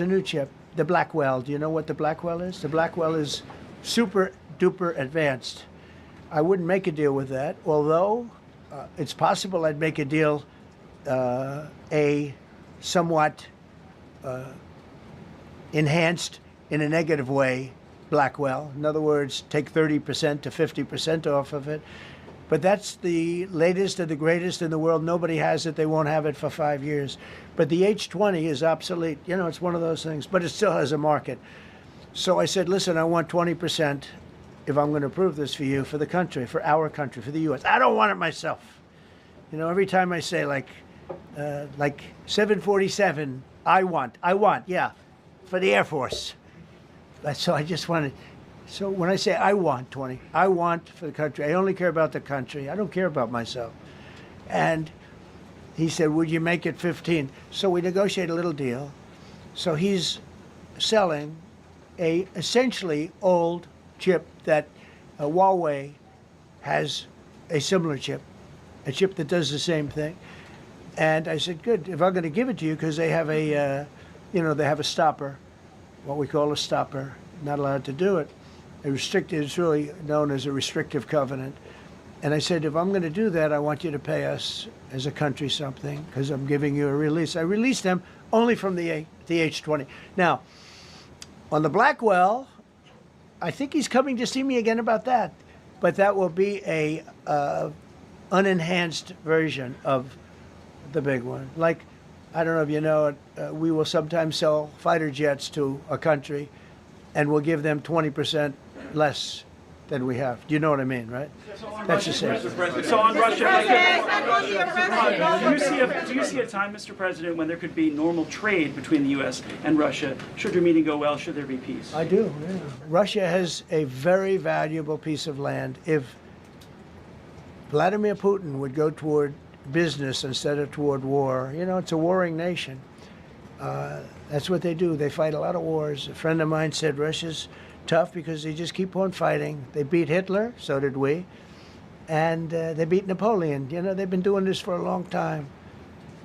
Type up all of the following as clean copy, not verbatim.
a new chip, the Blackwell. Do you know what the Blackwell is? The Blackwell is super duper advanced. I wouldn't make a deal with that, although it's possible I'd make a deal, a somewhat enhanced in a negative way Blackwell. In other words, take 30% to 50% off of it. But that's the latest and the greatest in the world. Nobody has it. They won't have it for 5 years. But the H20 is obsolete. You know, it's one of those things, but it still has a market. So I said, listen, I want 20% if I'm going to approve this for you, for the country, for our country, for the U.S. I don't want it myself. You know, every time I say like 747, I want, yeah, for the Air Force. So I just wanted, so when I say I want 20, I want for the country. I only care about the country. I don't care about myself. And he said, would you make it 15? So we negotiate a little deal. So he's selling a essentially old chip that Huawei has a similar chip, a chip that does the same thing. And I said, good, if I'm going to give it to you, because they have a, they have a stopper, what we call a stopper, not allowed to do it. A restricted, it's really known as a restrictive covenant. And I said, if I'm going to do that, I want you to pay us as a country something, because I'm giving you a release. I released them only from the H20. Now, on the Blackwell, I think he's coming to see me again about that. But that will be a unenhanced version of the big one. Like, I don't know if you know it, we will sometimes sell fighter jets to a country and we'll give them 20% less than we have. Do you know what I mean, right? That's the same. So on Russia, do you see a time, Mr. President, when there could be normal trade between the U.S. and Russia? Should your meeting go well? Should there be peace? I do, yeah. Russia has a very valuable piece of land. If Vladimir Putin would go toward business instead of toward war, it's a warring nation. That's what they do. They fight a lot of wars. A friend of mine said Russia's tough because they just keep on fighting. They beat Hitler, so did we, and they beat Napoleon. They've been doing this for a long time.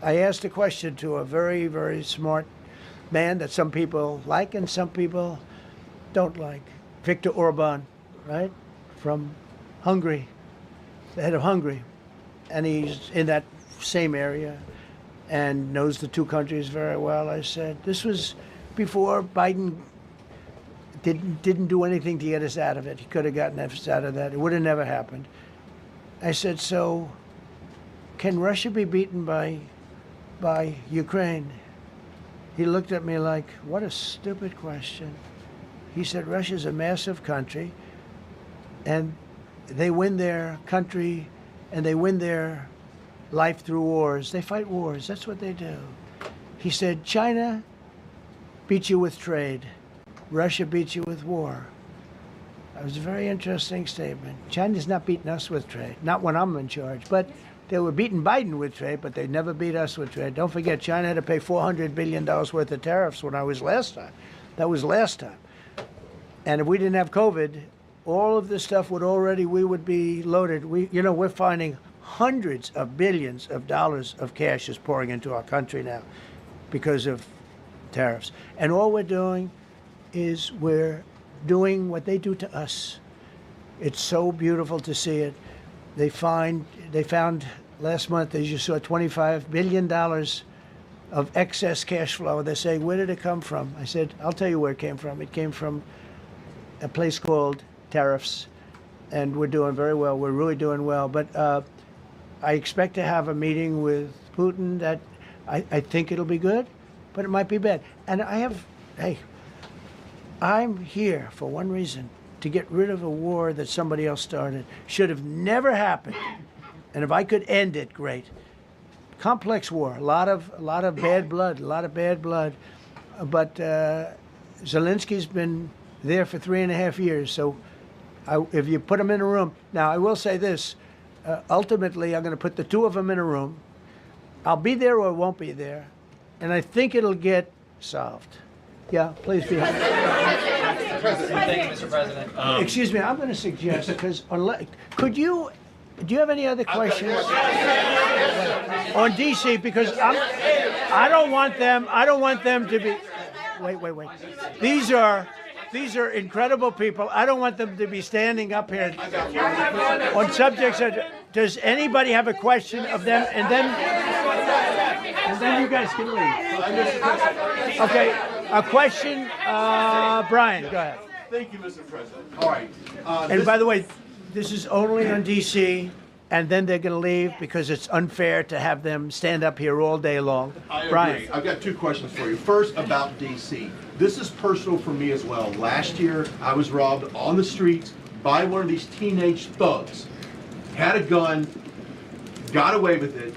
I asked a question to a very, very smart man that some people like and some people don't like. Viktor Orban, right, from Hungary, the head of Hungary, and he's in that same area and knows the two countries very well. I said, this was before Biden didn't do anything to get us out of it. He could have gotten us out of that. It would have never happened. I said, so can Russia be beaten by Ukraine? He looked at me like, what a stupid question. He said, Russia's a massive country, and they win their country and they win their life through wars. They fight wars. That's what they do. He said, China beats you with trade. Russia beats you with war. That was a very interesting statement. China's not beating us with trade, not when I'm in charge. But they were beating Biden with trade, but they never beat us with trade. Don't forget, China had to pay $400 billion worth of tariffs when I was last time. That was last time. And if we didn't have COVID, all of this stuff we would be loaded. We're finding hundreds of billions of dollars of cash is pouring into our country now because of tariffs. And all we're doing is we're doing what they do to us. It's so beautiful to see it. They found last month, as you saw, $25 billion of excess cash flow. They're saying, where did it come from? I said, I'll tell you where it came from. It came from a place called tariffs, and we're doing very well. We're really doing well. But I expect to have a meeting with Putin that I think it'll be good, but it might be bad. And I'm here for one reason, to get rid of a war that somebody else started. Should have never happened. And if I could end it, great. Complex war, a lot of bad blood, But Zelensky's been there for 3.5 years. So if you put him in a room, now I will say this, ultimately I'm going to put the two of them in a room. I'll be there or I won't be there. And I think it'll get solved. Yeah, please be happy. Thank you, Mr. President. Excuse me, I'm going to suggest, because do you have any other questions on DC? Because I don't want them to be. wait. These are incredible people. I don't want them to be standing up here on subjects that. Does anybody have a question of them? And then you guys can leave. Okay, a question. Brian, go ahead. Thank you, Mr. President. All right. And by the way, this is only on DC, and then they're going to leave because it's unfair to have them stand up here all day long. I agree. Brian. I've got two questions for you. First, about DC. This is personal for me as well. Last year, I was robbed on the streets by one of these teenage thugs. Had a gun, got away with it.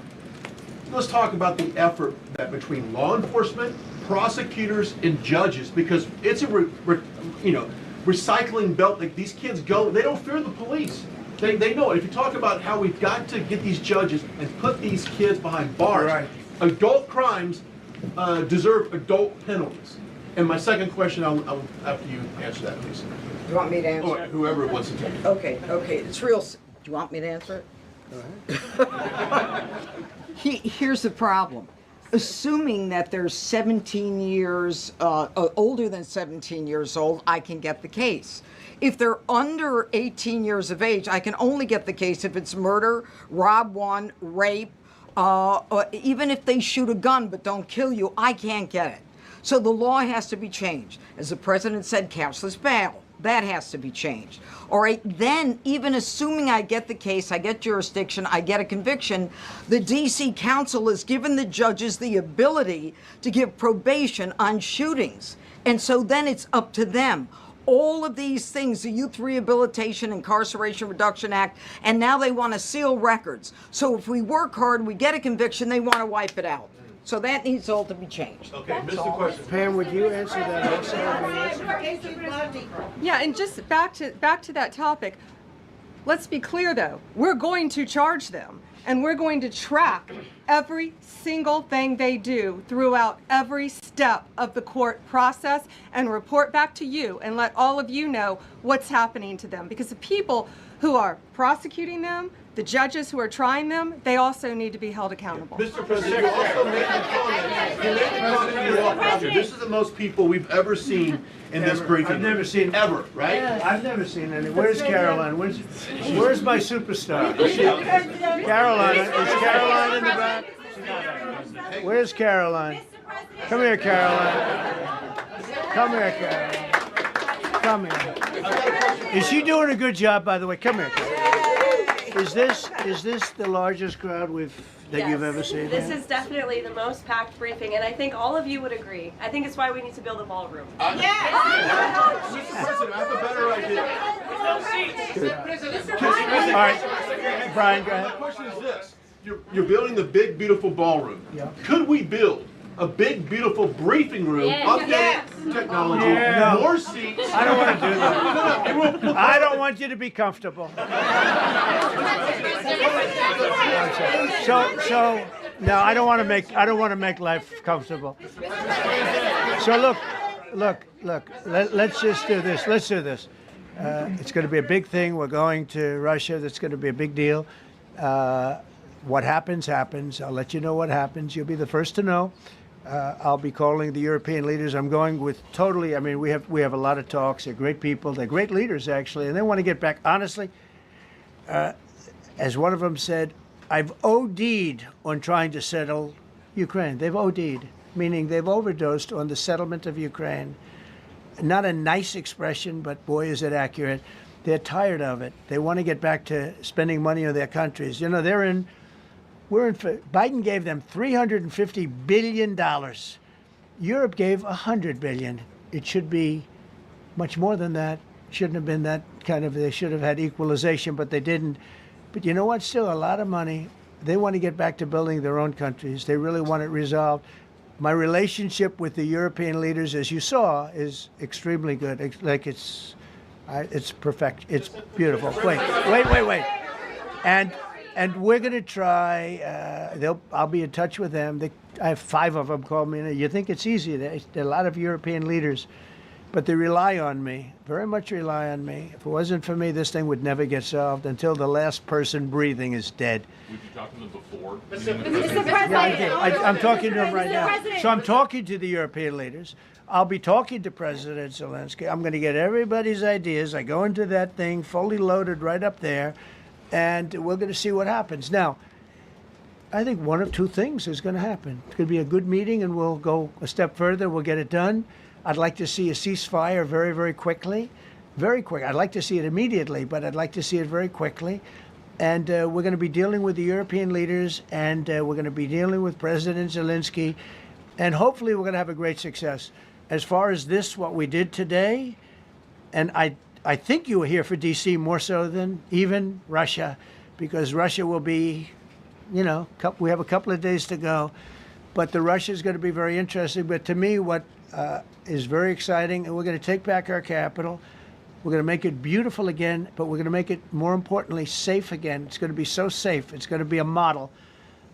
Let's talk about the effort that between law enforcement, prosecutors, and judges, because it's a recycling belt. Like, these kids go, they don't fear the police. They know it. If you talk about how we've got to get these judges and put these kids behind bars, Right. Adult crimes deserve adult penalties. And my second question, I'll after you answer that, please. Do you want me to answer Or it? whoever wants to take it. Okay, it's real. Do you want me to answer it? Here's the problem. Assuming that they're 17 years, older than 17 years old, I can get the case. If they're under 18 years of age, I can only get the case if it's murder, rob one, rape, or even if they shoot a gun but don't kill you, I can't get it. So the law has to be changed. As the president said, cashless bail. That has to be changed. All right, then, even assuming I get the case, I get jurisdiction, I get a conviction, the DC Council has given the judges the ability to give probation on shootings. And so then it's up to them. All of these things, the Youth Rehabilitation Incarceration Reduction Act, and now they want to seal records. So if we work hard, we get a conviction, they want to wipe it out. So that needs all to be changed. Okay, Mr. Question. Pam, would you answer that also? Yeah, and just back to that topic, let's be clear though, we're going to charge them and we're going to track every single thing they do throughout every step of the court process and report back to you and let all of you know what's happening to them, because the people who are prosecuting them, the judges who are trying them, they also need to be held accountable. Mr. President, you also made the comment. You made the comment when you walked out here. This is the most people we've ever seen in this briefing. I've never seen ever, right? I've never seen any. Where's Caroline? Where's my superstar? Caroline. Is Caroline in the back? Where's Caroline? Come here, Caroline. Come here, Caroline. Come here. Is she doing a good job, by the way? Come here, Caroline. Is this the largest crowd that you've ever seen? This is definitely the most packed briefing, and I think all of you would agree. I think it's why we need to build a ballroom. Mr. President, I have a better idea. All right, Brian, go ahead. My question is this. You're building the big, beautiful ballroom. Yeah. Could we build a big, beautiful briefing room, updated technology, No. more seats? I don't want to do that. I don't want you to be comfortable. So no, I don't want to make life comfortable. So look. Let's just do this. Let's do this. It's going to be a big thing. We're going to Russia. That's going to be a big deal. What happens, happens. I'll let you know what happens. You'll be the first to know. I'll be calling the European leaders. I'm going with totally. I mean, we have a lot of talks. They're great people. They're great leaders, actually, and they want to get back. Honestly, as one of them said, I've OD'd on trying to settle Ukraine. They've OD'd, meaning they've overdosed on the settlement of Ukraine. Not a nice expression, but boy, is it accurate. They're tired of it. They want to get back to spending money on their countries. You know, Biden gave them $350 billion. Europe gave $100 billion. It should be much more than that. Shouldn't have been that kind of, they should have had equalization, but they didn't. But you know what? Still a lot of money. They want to get back to building their own countries. They really want it resolved. My relationship with the European leaders, as you saw, is extremely good. It's perfect. It's beautiful. Wait. And we're going to try. I'll be in touch with them. I have 5 of them call me. You think it's easy? There are a lot of European leaders. But they rely on me, very much rely on me. If it wasn't for me, this thing would never get solved until the last person breathing is dead. Would you talk to them before? Mr. Yeah, I did. President. I'm talking to him right now. President. So I'm talking to the European leaders. I'll be talking to President Zelensky. I'm going to get everybody's ideas. I go into that thing fully loaded right up there, and we're going to see what happens. Now, I think one of two things is going to happen. It's going to be a good meeting, and we'll go a step further. We'll get it done. I'd like to see a ceasefire very, very quickly. Very quick. I'd like to see it immediately, but I'd like to see it very quickly. And we're going to be dealing with the European leaders, and we're going to be dealing with President Zelensky, and hopefully we're going to have a great success. As far as this, what we did today, and I think you were here for D.C. more so than even Russia, because Russia will be, you know, we have a couple of days to go. But the Russia is going to be very interesting. But to me, what is very exciting, and we're going to take back our capital. We're going to make it beautiful again, but we're going to make it, more importantly, safe again. It's going to be so safe. It's going to be a model.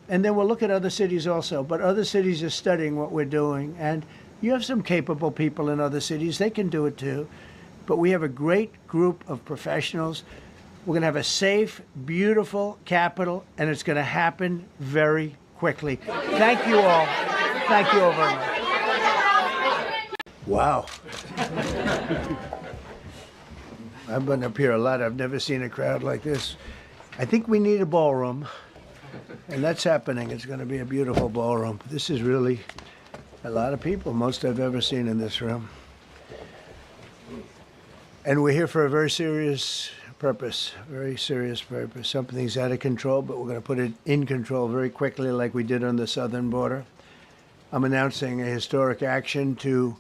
And then we'll look at other cities also. But other cities are studying what we're doing. And you have some capable people in other cities. They can do it too. But we have a great group of professionals. We're going to have a safe, beautiful capital, and it's going to happen very quickly. Thank you all. Thank you all very much. Wow. I've been up here a lot. I've never seen a crowd like this. I think we need a ballroom, and that's happening. It's going to be a beautiful ballroom. This is really a lot of people, most I've ever seen in this room. And we're here for a very serious purpose, very serious purpose. Something's out of control, but we're going to put it in control very quickly like we did on the southern border. I'm announcing a historic action to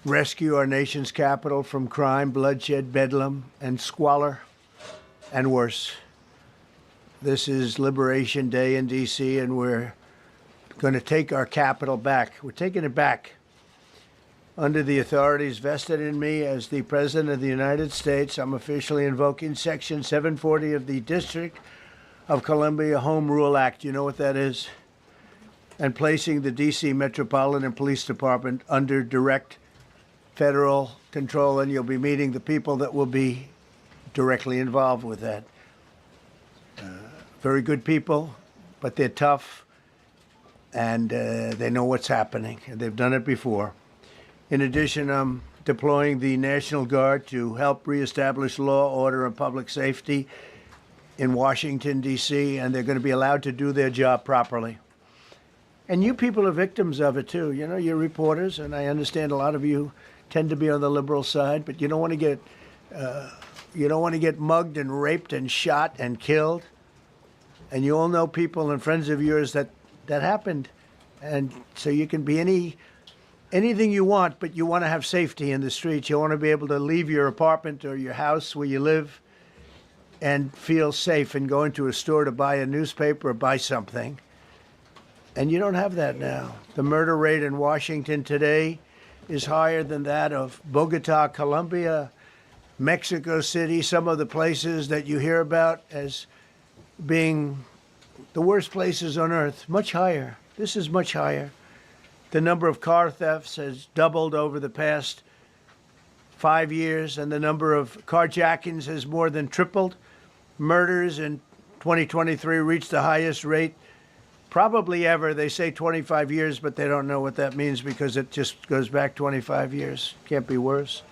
rescue our nation's capital from crime, bloodshed, bedlam, and squalor, and worse. This is Liberation Day in D.C., and we're going to take our capital back. We're taking it back. Under the authorities vested in me as the President of the United States, I'm officially invoking Section 740 of the District of Columbia Home Rule Act. You know what that is? And placing the D.C. Metropolitan Police Department under direct federal control, and you'll be meeting the people that will be directly involved with that. Very good people, but they're tough, and they know what's happening, and they've done it before. In addition, I'm deploying the National Guard to help reestablish law, order, and public safety in Washington, D.C., and they're going to be allowed to do their job properly. And you people are victims of it, too. You know, you're reporters, and I understand a lot of you tend to be on the liberal side, but you don't want to get mugged and raped and shot and killed. And you all know people and friends of yours that happened. And so you can be anything you want, but you want to have safety in the streets. You want to be able to leave your apartment or your house where you live and feel safe and go into a store to buy a newspaper or buy something. And you don't have that now. The murder rate in Washington today is higher than that of Bogota, Colombia, Mexico City, some of the places that you hear about as being the worst places on earth. Much higher. This is much higher. The number of car thefts has doubled over the past 5 years, and the number of carjackings has more than tripled. Murders in 2023 reached the highest rate probably ever. They say 25 years, but they don't know what that means because it just goes back 25 years. Can't be worse.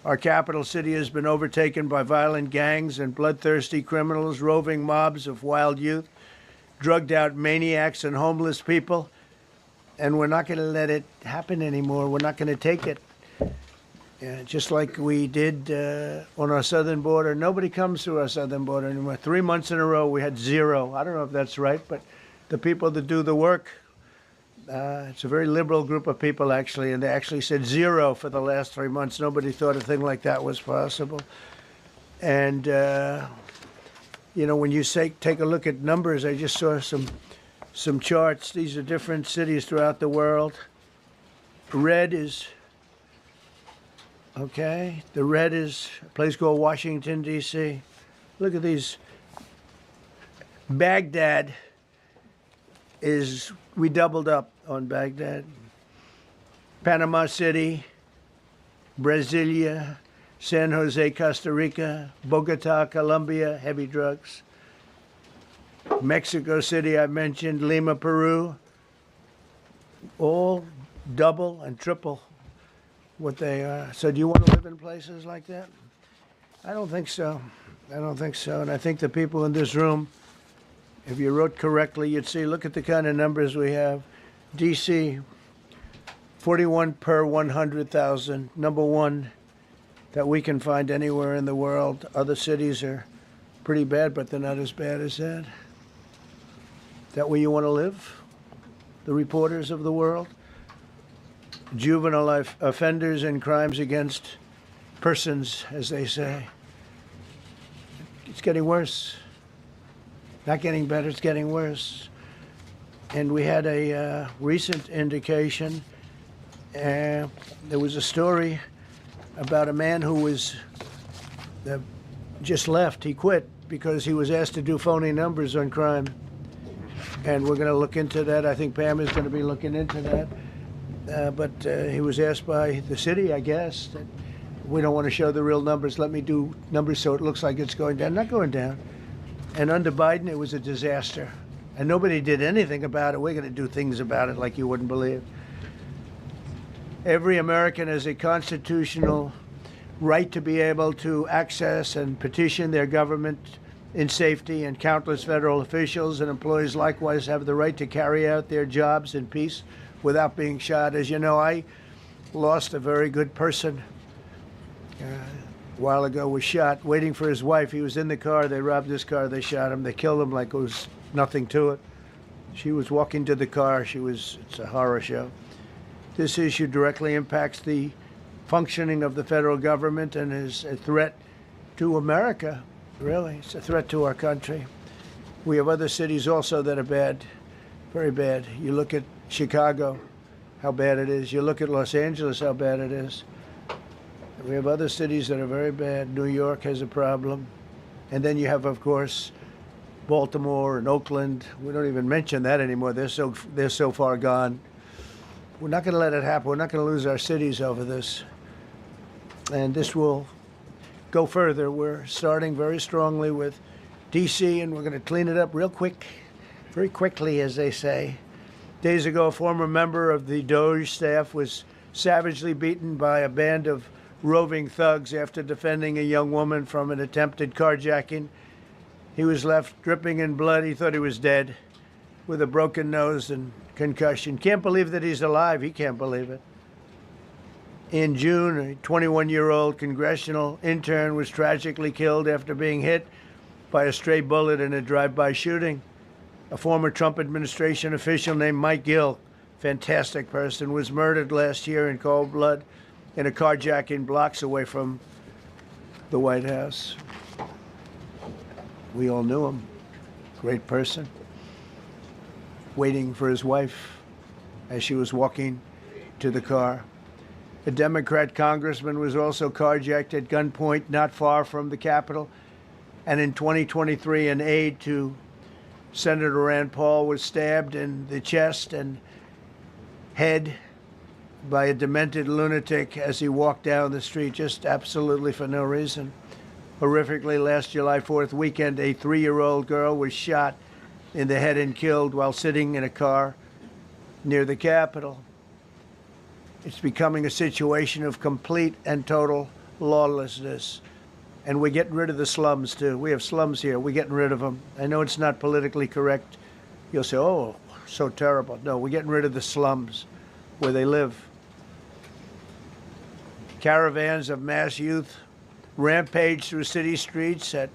Our capital city has been overtaken by violent gangs and bloodthirsty criminals, roving mobs of wild youth, drugged out maniacs and homeless people. And we're not going to let it happen anymore. We're not going to take it. Just like we did on our southern border. Nobody comes through our southern border anymore. 3 months in a row, we had zero. I don't know if that's right, but the people that do the work, it's a very liberal group of people, actually, and they actually said zero for the last 3 months. Nobody thought a thing like that was possible. And, you know, when you take a look at numbers, I just saw some charts. These are different cities throughout the world. Red is, okay, the red is a place called Washington, D.C. Look at these. Baghdad we doubled up on Baghdad. Panama City, Brasilia, San Jose, Costa Rica, Bogota, Colombia, heavy drugs. Mexico City, I mentioned, Lima, Peru, all double and triple what they are. So do you want to live in places like that? I don't think so. I don't think so. And I think the people in this room, if you wrote correctly, you'd see, look at the kind of numbers we have. D.C., 41 per 100,000, number one that we can find anywhere in the world. Other cities are pretty bad, but they're not as bad as that. Is that where you want to live? The reporters of the world? Juvenile offenders and crimes against persons, as they say. It's getting worse. Not getting better, it's getting worse. And we had a recent indication. There was a story about a man who was just left. He quit because he was asked to do phony numbers on crime. And we're going to look into that. I think Pam is going to be looking into that. But he was asked by the city, I guess, that we don't want to show the real numbers. Let me do numbers so it looks like it's going down. Not going down. And under Biden, it was a disaster. And nobody did anything about it. We're going to do things about it like you wouldn't believe. Every American has a constitutional right to be able to access and petition their government in safety, and countless federal officials and employees likewise have the right to carry out their jobs in peace without being shot. As you know, I lost a very good person a while ago, was shot waiting for his wife. He was in the car. They robbed his car. They shot him. They killed him like it was nothing to it. She was walking to the car. It's a horror show. This issue directly impacts the functioning of the federal government and is a threat to America, really. It's a threat to our country. We have other cities also that are bad, very bad. You look at Chicago, how bad it is. You look at Los Angeles, how bad it is. We have other cities that are very bad. New York has a problem. And then you have, of course, Baltimore and Oakland. We don't even mention that anymore. They're so far gone. We're not going to let it happen. We're not going to lose our cities over this. And this will go further. We're starting very strongly with D.C., and we're going to clean it up real quick, very quickly, as they say. Days ago, a former member of the DOJ staff was savagely beaten by a band of roving thugs after defending a young woman from an attempted carjacking. He was left dripping in blood. He thought he was dead, with a broken nose and concussion. Can't believe that he's alive. He can't believe it. In June, a 21-year-old congressional intern was tragically killed after being hit by a stray bullet in a drive-by shooting. A former Trump administration official named Mike Gill, fantastic person, was murdered last year in cold blood in a carjacking blocks away from the White House. We all knew him. Great person. Waiting for his wife as she was walking to the car. A Democrat congressman was also carjacked at gunpoint not far from the Capitol. And in 2023, an aide to Senator Rand Paul was stabbed in the chest and head by a demented lunatic as he walked down the street, just absolutely for no reason. Horrifically, last July 4th weekend, a 3-year-old girl was shot in the head and killed while sitting in a car near the Capitol. It's becoming a situation of complete and total lawlessness. And we're getting rid of the slums, too. We have slums here. We're getting rid of them. I know it's not politically correct. You'll say, oh, so terrible. No, we're getting rid of the slums where they live. Caravans of mass youth rampage through city streets at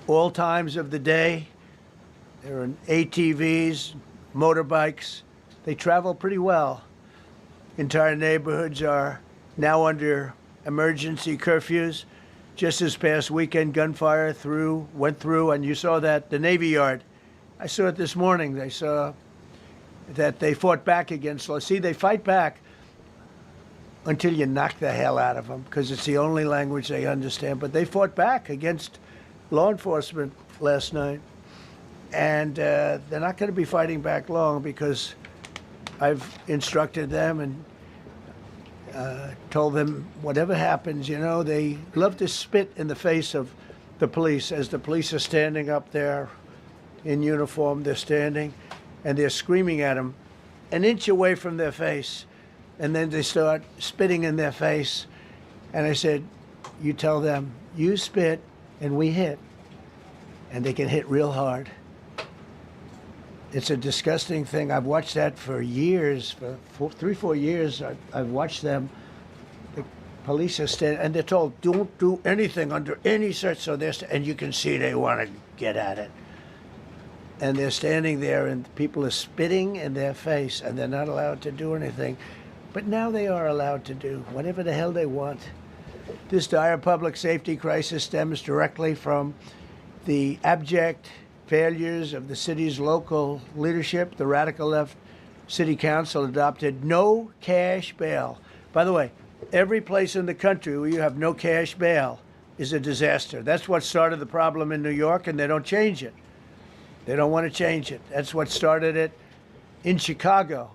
all times of the day. There are ATVs, motorbikes. They travel pretty well. Entire neighborhoods are now under emergency curfews. Just this past weekend, gunfire went through, and you saw that, the Navy Yard. I saw it this morning. They saw that they fought back against law. See, they fight back until you knock the hell out of them, because it's the only language they understand. But they fought back against law enforcement last night. And they're not going to be fighting back long, because I've instructed them, and told them, whatever happens, you know, they love to spit in the face of the police as the police are standing up there in uniform. They're standing and they're screaming at them an inch away from their face. And then they start spitting in their face. And I said, you tell them, you spit and we hit. And they can hit real hard. It's a disgusting thing. I've watched that for years, for 3-4 years. I've watched them. The police are standing, and they're told, don't do anything under any search. So and you can see they want to get at it. And they're standing there, and people are spitting in their face, and they're not allowed to do anything. But now they are allowed to do whatever the hell they want. This dire public safety crisis stems directly from the abject failures of the city's local leadership. The radical left city council adopted no cash bail. By the way, every place in the country where you have no cash bail is a disaster. That's what started the problem in New York, and they don't change it. They don't want to change it. That's what started it in Chicago.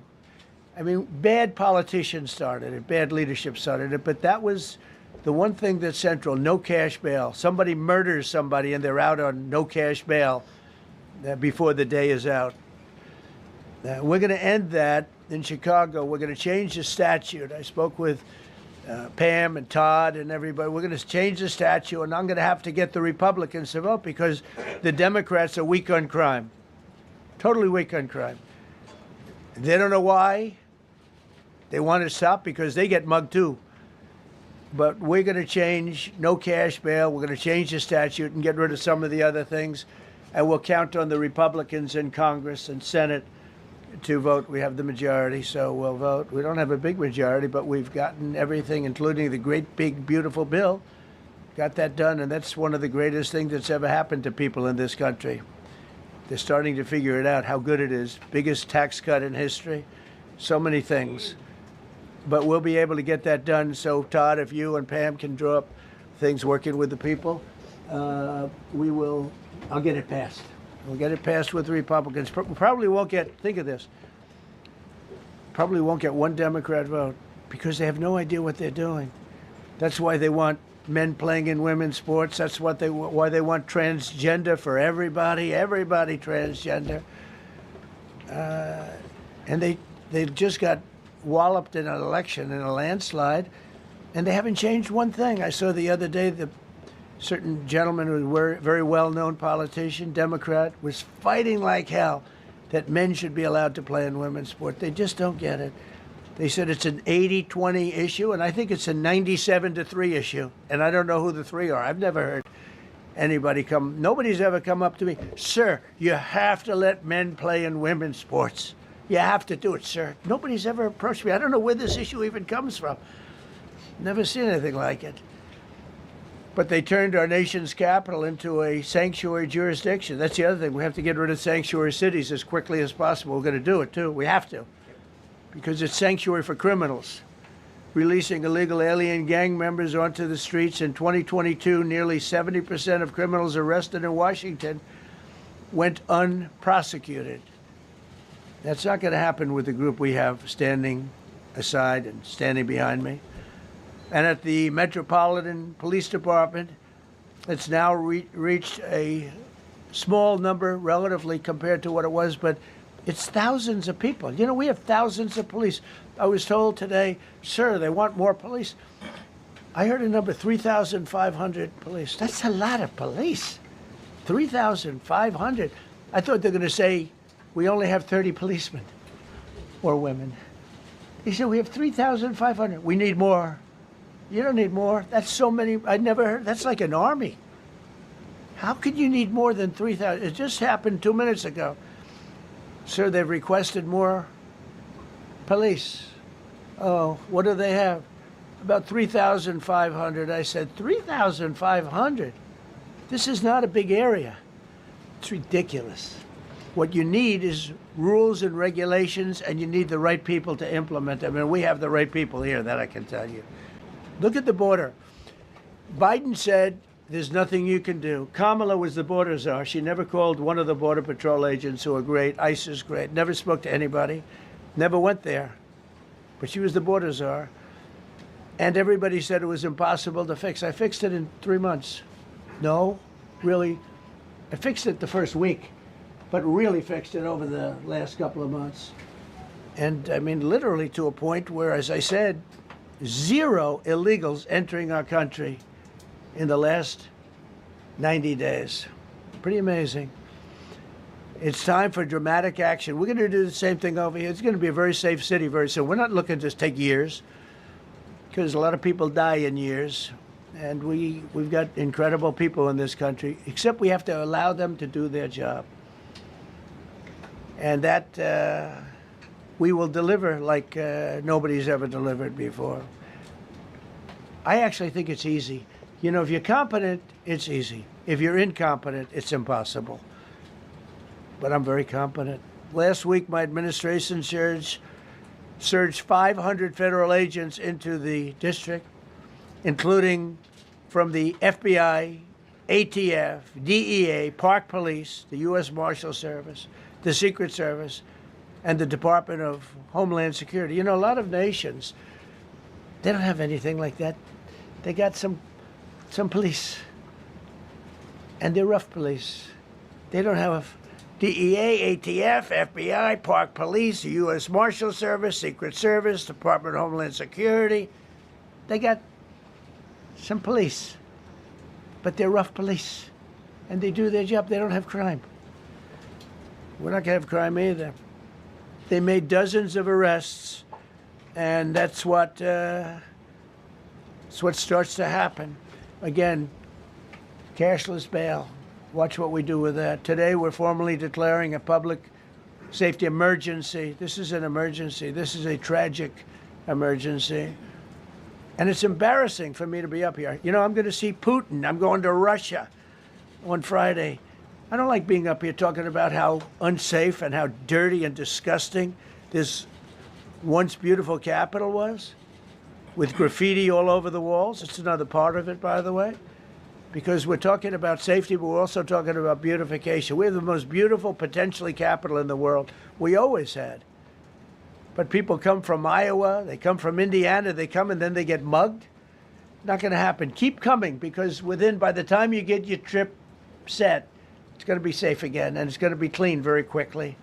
I mean, bad politicians started it, bad leadership started it, but that was the one thing that's central, no cash bail. Somebody murders somebody and they're out on no cash bail before the day is out. We're going to end that in Chicago. We're going to change the statute. I spoke with Pam and Todd and everybody. We're going to change the statute, and I'm going to have to get the Republicans to vote because the Democrats are weak on crime, totally weak on crime. They don't know why. They want to stop because they get mugged too. But we're going to change no cash bail. We're going to change the statute and get rid of some of the other things. And we'll count on the Republicans in Congress and Senate to vote. We have the majority, so we'll vote. We don't have a big majority, but we've gotten everything, including the great, big, beautiful bill. Got that done, and that's one of the greatest things that's ever happened to people in this country. They're starting to figure it out, how good it is. Biggest tax cut in history. So many things. But we'll be able to get that done. So, Todd, if you and Pam can draw up things working with the people, we will. I'll get it passed. We'll get it passed with the Republicans. Probably won't get, think of this, probably won't get one Democrat vote because they have no idea what they're doing. That's why they want men playing in women's sports. That's why they want transgender for everybody transgender. And they just got walloped in an election, in a landslide, and they haven't changed one thing. I saw the other day the certain gentleman who was a very well-known politician, Democrat, was fighting like hell that men should be allowed to play in women's sport. They just don't get it. They said it's an 80-20 issue, and I think it's a 97-3 issue. And I don't know who the three are. I've never heard anybody nobody's ever come up to me, sir, you have to let men play in women's sports. You have to do it, sir. Nobody's ever approached me. I don't know where this issue even comes from. Never seen anything like it. But they turned our nation's capital into a sanctuary jurisdiction. That's the other thing. We have to get rid of sanctuary cities as quickly as possible. We're going to do it, too. We have to. Because it's sanctuary for criminals. Releasing illegal alien gang members onto the streets in 2022, nearly 70% of criminals arrested in Washington went unprosecuted. That's not going to happen with the group we have standing aside and standing behind me. And at the Metropolitan Police Department, it's now reached a small number relatively compared to what it was, but it's thousands of people. You know, we have thousands of police. I was told today, sir, they want more police. I heard a number, 3,500 police. That's a lot of police. 3,500. I thought they were going to say, we only have 30 policemen or women. He said, we have 3,500. We need more. You don't need more. That's so many. I never heard. That's like an army. How could you need more than 3,000? It just happened 2 minutes ago. Sir, they've requested more police. Oh, what do they have? About 3,500. I said, 3,500? This is not a big area. It's ridiculous. What you need is rules and regulations, and you need the right people to implement them. And we have the right people here, that I can tell you. Look at the border. Biden said, there's nothing you can do. Kamala was the border czar. She never called one of the Border Patrol agents who are great. ICE is great. Never spoke to anybody. Never went there. But she was the border czar. And everybody said it was impossible to fix. I fixed it in 3 months. No, really. I fixed it the first week, but really fixed it over the last couple of months. And I mean, literally to a point where, as I said, 0 illegals entering our country in the last 90 days. Pretty amazing. It's time for dramatic action. We're going to do the same thing over here. It's going to be a very safe city very soon. We're not looking to take years, because a lot of people die in years. And we've got incredible people in this country, except we have to allow them to do their job. And that we will deliver like nobody's ever delivered before. I actually think it's easy. You know, if you're competent, it's easy. If you're incompetent, it's impossible. But I'm very competent. Last week, my administration surged 500 federal agents into the district, including from the FBI, ATF, DEA, Park Police, the U.S. Marshal Service, the Secret Service, and the Department of Homeland Security. You know, a lot of nations, they don't have anything like that. They got some police, and they're rough police. They don't have DEA, ATF, FBI, Park Police, the U.S. Marshal Service, Secret Service, Department of Homeland Security. They got some police, but they're rough police, and they do their job. They don't have crime. We're not going to have crime either. They made dozens of arrests, and that's what starts to happen. Again, cashless bail. Watch what we do with that. Today, we're formally declaring a public safety emergency. This is an emergency. This is a tragic emergency. And it's embarrassing for me to be up here. You know, I'm going to see Putin. I'm going to Russia on Friday. I don't like being up here talking about how unsafe and how dirty and disgusting this once beautiful capital was, with graffiti all over the walls. It's another part of it, by the way, because we're talking about safety, but we're also talking about beautification. We have the most beautiful, potentially, capital in the world. We always had. But people come from Iowa, they come from Indiana, they come and then they get mugged. Not going to happen. Keep coming, because by the time you get your trip set, it's going to be safe again, and it's going to be clean very quickly.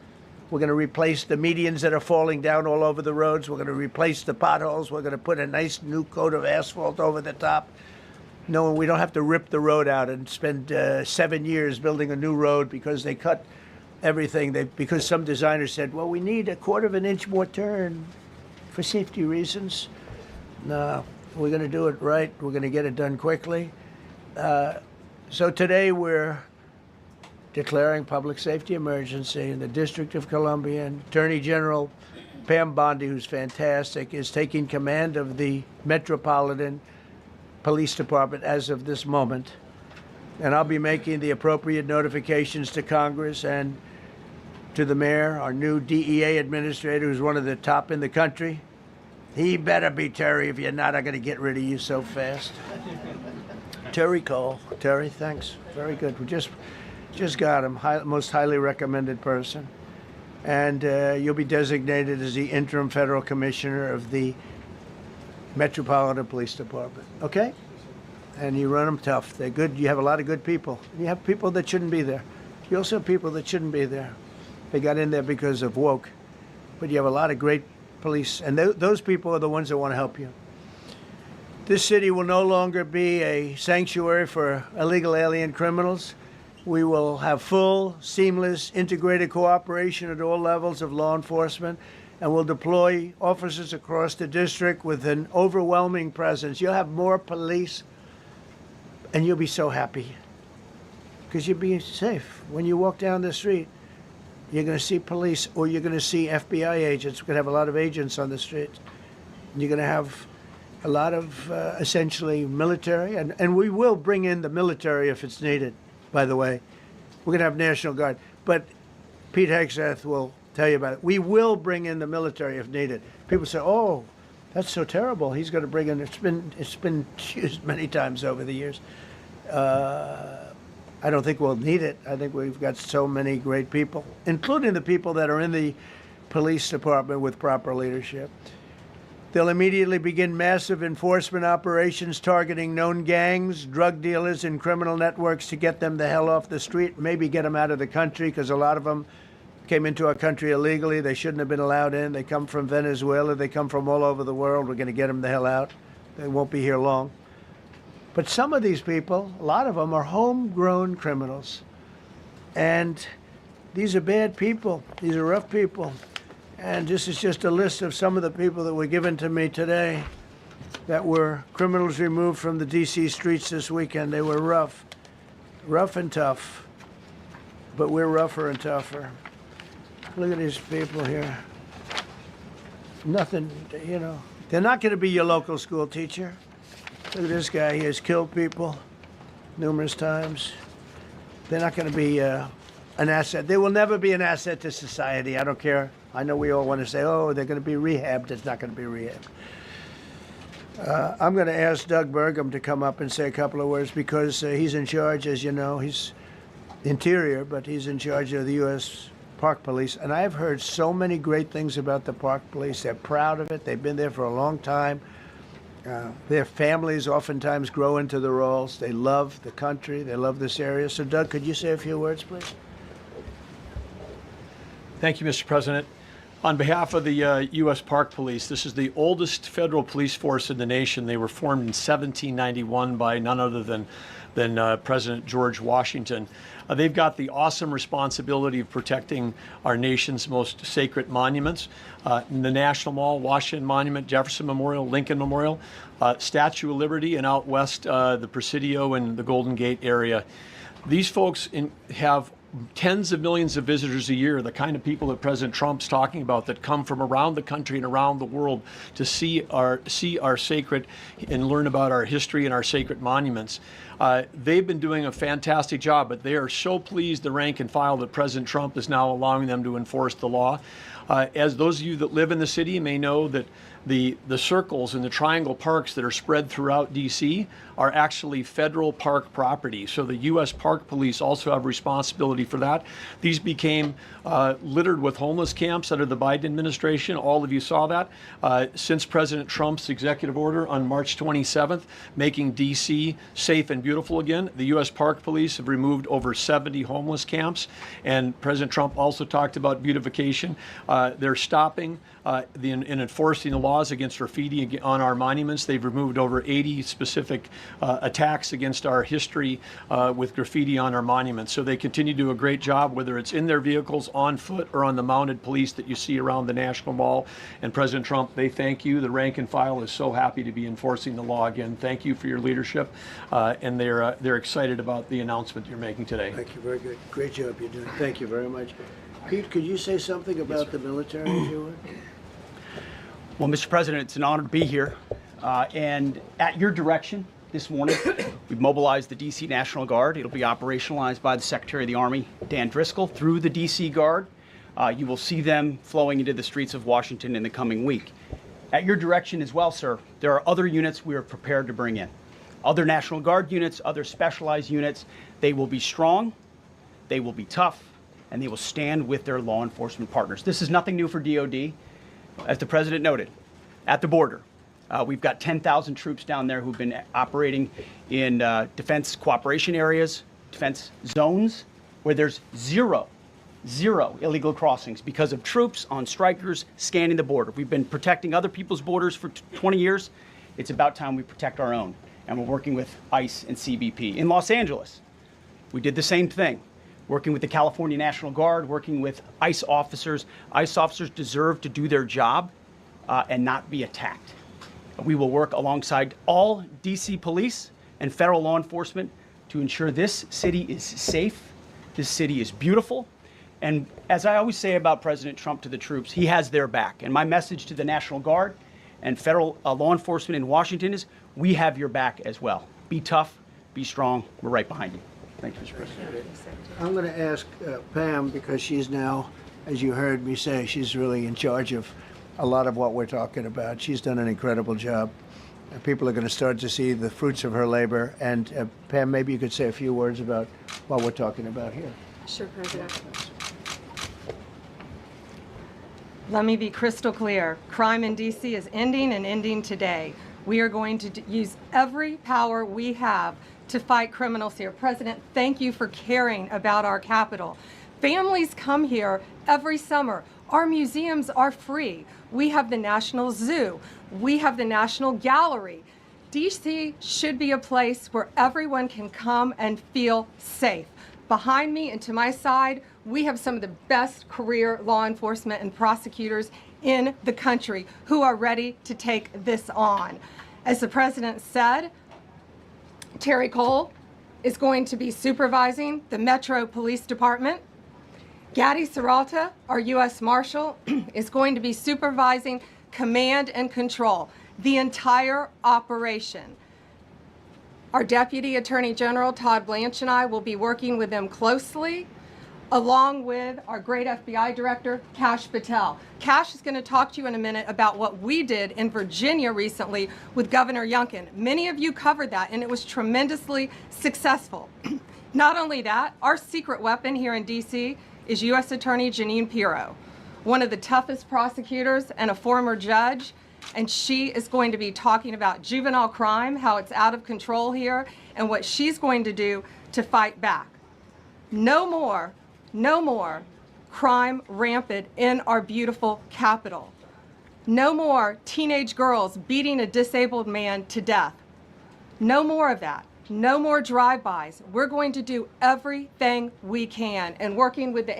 We're going to replace the medians that are falling down all over the roads. We're going to replace the potholes. We're going to put a nice new coat of asphalt over the top. No, we don't have to rip the road out and spend 7 years building a new road because they cut everything. Because some designers said, well, we need a 1/4 of an inch more turn for safety reasons. No, we're going to do it right. We're going to get it done quickly. So today we're declaring public safety emergency in the District of Columbia, and Attorney General Pam Bondi, who's fantastic, is taking command of the Metropolitan Police Department as of this moment. And I'll be making the appropriate notifications to Congress and to the mayor, our new DEA administrator, who's one of the top in the country. He better be Terry. If you're not, I'm going to get rid of you so fast. Terry Cole. Terry, thanks. Very good. We just got him, most highly recommended person. And you'll be designated as the interim federal commissioner of the Metropolitan Police Department. Okay? And you run them tough. They're good. You have a lot of good people. You have people that shouldn't be there. You also have people that shouldn't be there. They got in there because of woke. But you have a lot of great police. And those people are the ones that want to help you. This city will no longer be a sanctuary for illegal alien criminals. We will have full, seamless, integrated cooperation at all levels of law enforcement, and we'll deploy officers across the district with an overwhelming presence. You'll have more police, and you'll be so happy because you'll be safe. When you walk down the street, you're going to see police, or you're going to see FBI agents. We're going to have a lot of agents on the street. You're going to have a lot of essentially military, and we will bring in the military if it's needed. By the way, we're going to have National Guard, but Pete Hegseth will tell you about it. We will bring in the military if needed. People say, "Oh, that's so terrible." He's going to bring in. It's been used many times over the years. I don't think we'll need it. I think we've got so many great people, including the people that are in the police department with proper leadership. They'll immediately begin massive enforcement operations targeting known gangs, drug dealers, and criminal networks to get them the hell off the street, maybe get them out of the country, because a lot of them came into our country illegally. They shouldn't have been allowed in. They come from Venezuela. They come from all over the world. We're going to get them the hell out. They won't be here long. But some of these people, a lot of them, are homegrown criminals. And these are bad people. These are rough people. And this is just a list of some of the people that were given to me today that were criminals removed from the D.C. streets this weekend. They were rough and tough. But we're rougher and tougher. Look at these people here. Nothing, you know. They're not going to be your local school teacher. Look at this guy. He has killed people numerous times. They're not going to be an asset. They will never be an asset to society. I don't care. I know we all want to say, oh, they're going to be rehabbed. It's not going to be rehabbed. I'm going to ask Doug Burgum to come up and say a couple of words because he's in charge, as you know. He's Interior, but he's in charge of the U.S. Park Police. And I've heard so many great things about the Park Police. They're proud of it. They've been there for a long time. Their families oftentimes grow into the roles. They love the country. They love this area. So, Doug, could you say a few words, please? Thank you, Mr. President. On behalf of the U.S. Park Police, this is the oldest federal police force in the nation. They were formed in 1791 by none other than President George Washington. They've got the awesome responsibility of protecting our nation's most sacred monuments. The National Mall, Washington Monument, Jefferson Memorial, Lincoln Memorial, Statue of Liberty, and out west, the Presidio and the Golden Gate area. These folks have tens of millions of visitors a year, the kind of people that President Trump's talking about that come from around the country and around the world to see our sacred and learn about our history and our sacred monuments. They've been doing a fantastic job, but they are so pleased, the rank and file, that President Trump is now allowing them to enforce the law. As those of you that live in the city may know, that the circles and the triangle parks that are spread throughout D.C. are actually federal park property. So the U.S. Park Police also have responsibility for that. These became littered with homeless camps under the Biden administration. All of you saw that. Since President Trump's executive order on March 27th, making D.C. safe and beautiful again, the U.S. Park Police have removed over 70 homeless camps. And President Trump also talked about beautification. They're stopping and enforcing the laws against graffiti on our monuments. They've removed over 80 specific attacks against our history with graffiti on our monuments. So they continue to do a great job, whether it's in their vehicles, on foot, or on the mounted police that you see around the National Mall. And President Trump, they thank you. The rank and file is so happy to be enforcing the law again. Thank you for your leadership. And they're excited about the announcement you're making today. Thank you. Very good. Great job you're doing. Thank you very much. Pete, could you say something about the military, if you would? Well, Mr. President, it's an honor to be here. And at your direction this morning, we've mobilized the D.C. National Guard. It'll be operationalized by the Secretary of the Army, Dan Driscoll, through the D.C. Guard. You will see them flowing into the streets of Washington in the coming week. At your direction as well, sir, there are other units we are prepared to bring in. Other National Guard units, other specialized units. They will be strong, they will be tough, and they will stand with their law enforcement partners. This is nothing new for DOD. As the President noted, at the border, we've got 10,000 troops down there who've been operating in defense cooperation areas, defense zones, where there's zero illegal crossings because of troops on strikers scanning the border. We've been protecting other people's borders for 20 years. It's about time we protect our own. And we're working with ICE and CBP. In Los Angeles, we did the same thing. Working with the California National Guard, working with ICE officers. ICE officers deserve to do their job and not be attacked. We will work alongside all DC police and federal law enforcement to ensure this city is safe, this city is beautiful. And as I always say about President Trump to the troops, he has their back. And my message to the National Guard and federal law enforcement in Washington is, we have your back as well. Be tough, be strong, we're right behind you. Thank you, Mr. President. I'm going to ask Pam, because she's now, as you heard me say, she's really in charge of a lot of what we're talking about. She's done an incredible job. People are going to start to see the fruits of her labor. And Pam, maybe you could say a few words about what we're talking about here. Sure, President. Let me be crystal clear. Crime in D.C. is ending and ending today. We are going to use every power we have to fight criminals here. President, thank you for caring about our capital. Families come here every summer. Our museums are free. We have the National Zoo. We have the National Gallery. DC should be a place where everyone can come and feel safe. Behind me and to my side, we have some of the best career law enforcement and prosecutors in the country who are ready to take this on. As the president said, Terry Cole is going to be supervising the Metro Police Department. Gadi Serralta, our U.S. Marshal, is going to be supervising command and control, the entire operation. Our Deputy Attorney General, Todd Blanche, and I will be working with them closely, along with our great FBI Director, Kash Patel. Kash is going to talk to you in a minute about what we did in Virginia recently with Governor Youngkin. Many of you covered that, and it was tremendously successful. Not only that, our secret weapon here in D.C. is U.S. Attorney Jeanine Pirro, one of the toughest prosecutors and a former judge, and she is going to be talking about juvenile crime, how it's out of control here, and what she's going to do to fight back. No more crime rampant in our beautiful capital. No more teenage girls beating a disabled man to death. No more of that. No more drive-bys. We're going to do everything we can. And working with the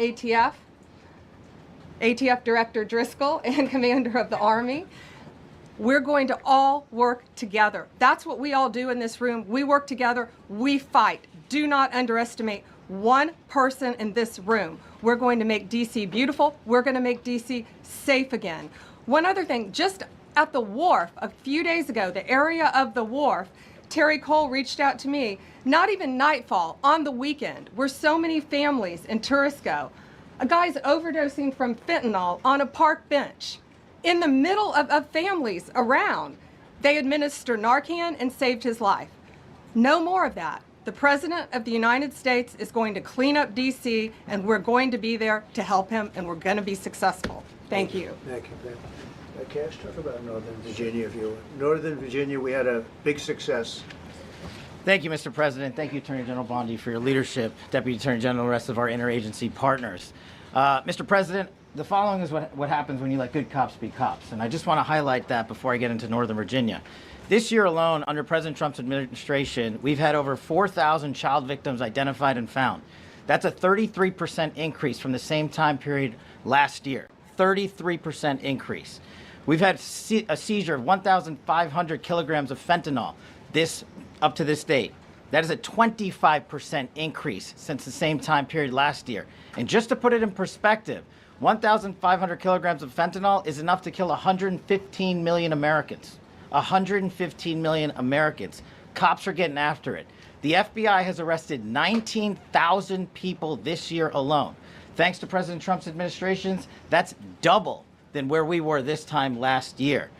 ATF Director Driscoll and Commander of the Army, we're going to all work together. That's what we all do in this room. We work together, we fight. Do not underestimate one person in this room. We're going to make DC beautiful. We're going to make DC safe again. One other thing, just at the wharf a few days ago, the area of the wharf, Terry Cole reached out to me, not even nightfall, on the weekend, where so many families and tourists go. A guy's overdosing from fentanyl on a park bench. In the middle of families around, they administer Narcan and saved his life. No more of that. The President of the United States is going to clean up D.C., and we're going to be there to help him, and we're going to be successful. Thank you. Thank you. Cash, talk about Northern Virginia. Northern Virginia, we had a big success. Thank you, Mr. President. Thank you, Attorney General Bondi, for your leadership, Deputy Attorney General, and the rest of our interagency partners. Mr. President, the following is what happens when you let good cops be cops, and I just want to highlight that before I get into Northern Virginia. This year alone, under President Trump's administration, we've had over 4,000 child victims identified and found. That's a 33% increase from the same time period last year. 33% increase. We've had a seizure of 1,500 kilograms of fentanyl up to this date. That is a 25% increase since the same time period last year. And just to put it in perspective, 1,500 kilograms of fentanyl is enough to kill 115 million Americans. 115 million Americans. Cops are getting after it. The FBI has arrested 19,000 people this year alone. Thanks to President Trump's administrations, that's double than where we were this time last year.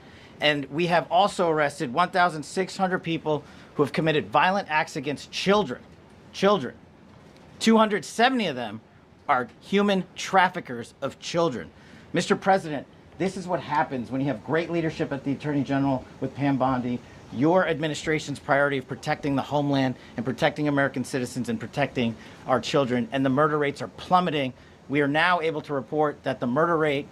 And we have also arrested 1,600 people who have committed violent acts against children. 270 of them are human traffickers of children. Mr. President, this is what happens when you have great leadership at the Attorney General with Pam Bondi, your administration's priority of protecting the homeland and protecting American citizens and protecting our children, and the murder rates are plummeting. We are now able to report that the murder rate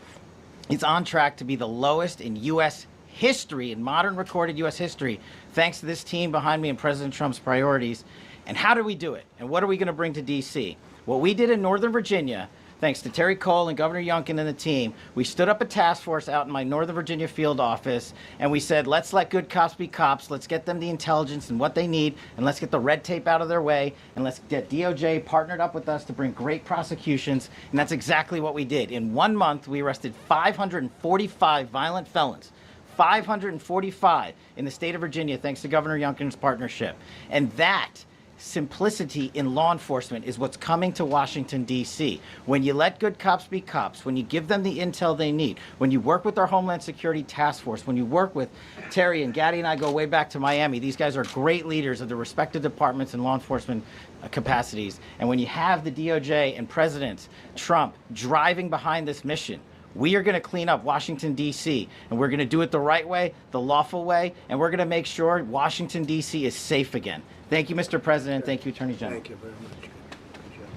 is on track to be the lowest in U.S. history, in modern recorded U.S. history, thanks to this team behind me and President Trump's priorities. And how do we do it? And what are we going to bring to D.C.? What we did in Northern Virginia, thanks to Terry Cole and Governor Youngkin and the team, we stood up a task force out in my Northern Virginia field office, and we said, let's let good cops be cops, let's get them the intelligence and what they need, and let's get the red tape out of their way, and let's get DOJ partnered up with us to bring great prosecutions, and that's exactly what we did. In 1 month, we arrested 545 violent felons. 545 in the state of Virginia, thanks to Governor Youngkin's partnership. And that simplicity in law enforcement is what's coming to Washington, D.C. When you let good cops be cops, when you give them the intel they need, when you work with our Homeland Security Task Force, when you work with Terry and Gadi and I go way back to Miami, these guys are great leaders of the respective departments and law enforcement capacities. And when you have the DOJ and President Trump driving behind this mission, We are going to clean up Washington, D.C., and we're going to do it the right way, the lawful way, and we're going to make sure Washington, D.C. is safe again. Thank you, Mr. President. Thank you, Attorney General. Thank you very much. Good job.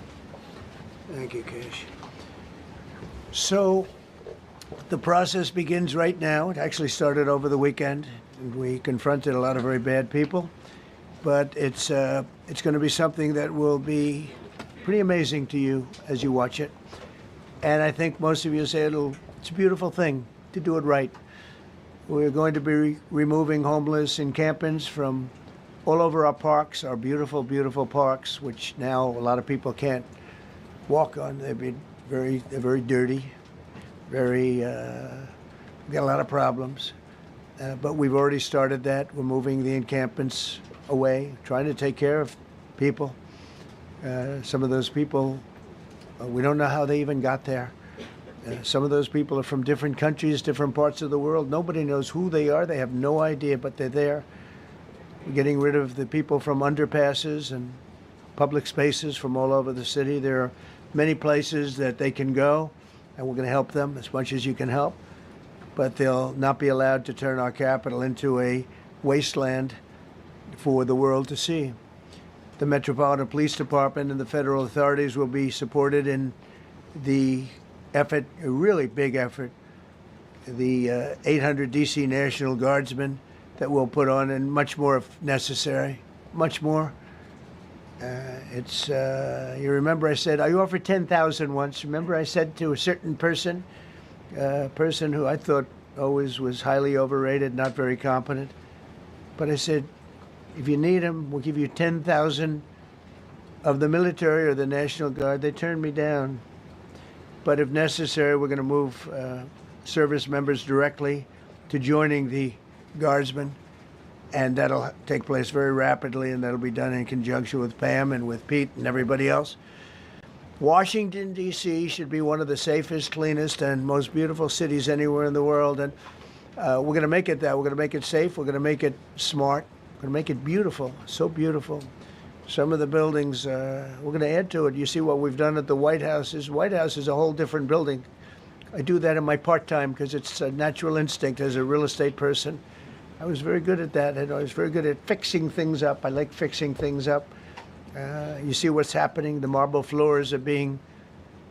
Thank you, Cash. So the process begins right now. It actually started over the weekend, and we confronted a lot of very bad people. But it's going to be something that will be pretty amazing to you as you watch it. And I think most of you say it's a beautiful thing to do it right. We're going to be removing homeless encampments from all over our parks, our beautiful, beautiful parks, which now a lot of people can't walk on. They're very dirty, we got a lot of problems. But we've already started that. We're moving the encampments away, trying to take care of people. Some of those people, we don't know how they even got there. Some of those people are from different countries, different parts of the world. Nobody knows who they are. They have no idea, but they're there. We're getting rid of the people from underpasses and public spaces from all over the city. There are many places that they can go, and we're going to help them as much as you can help. But they'll not be allowed to turn our capital into a wasteland for the world to see. The Metropolitan Police Department and the federal authorities will be supported in the effort, a really big effort, the 800 D.C. National Guardsmen that we'll put on, and much more if necessary, much more. You remember I said, I offered 10,000 once. Remember I said to a certain person, a person who I thought always was highly overrated, not very competent, but I said, if you need them, we'll give you 10,000 of the military or the National Guard. They turned me down. But if necessary, we're going to move service members directly to joining the Guardsmen. And that'll take place very rapidly, and that'll be done in conjunction with Pam and with Pete and everybody else. Washington, D.C. should be one of the safest, cleanest, and most beautiful cities anywhere in the world. And we're going to make it that. We're going to make it safe. We're going to make it smart. We're going to make it beautiful, so beautiful. Some of the buildings, we're going to add to it. You see what we've done at the White House. The White House is a whole different building. I do that in my part-time because it's a natural instinct as a real estate person. I was very good at that, and I was very good at fixing things up. I like fixing things up. You see what's happening. The marble floors are being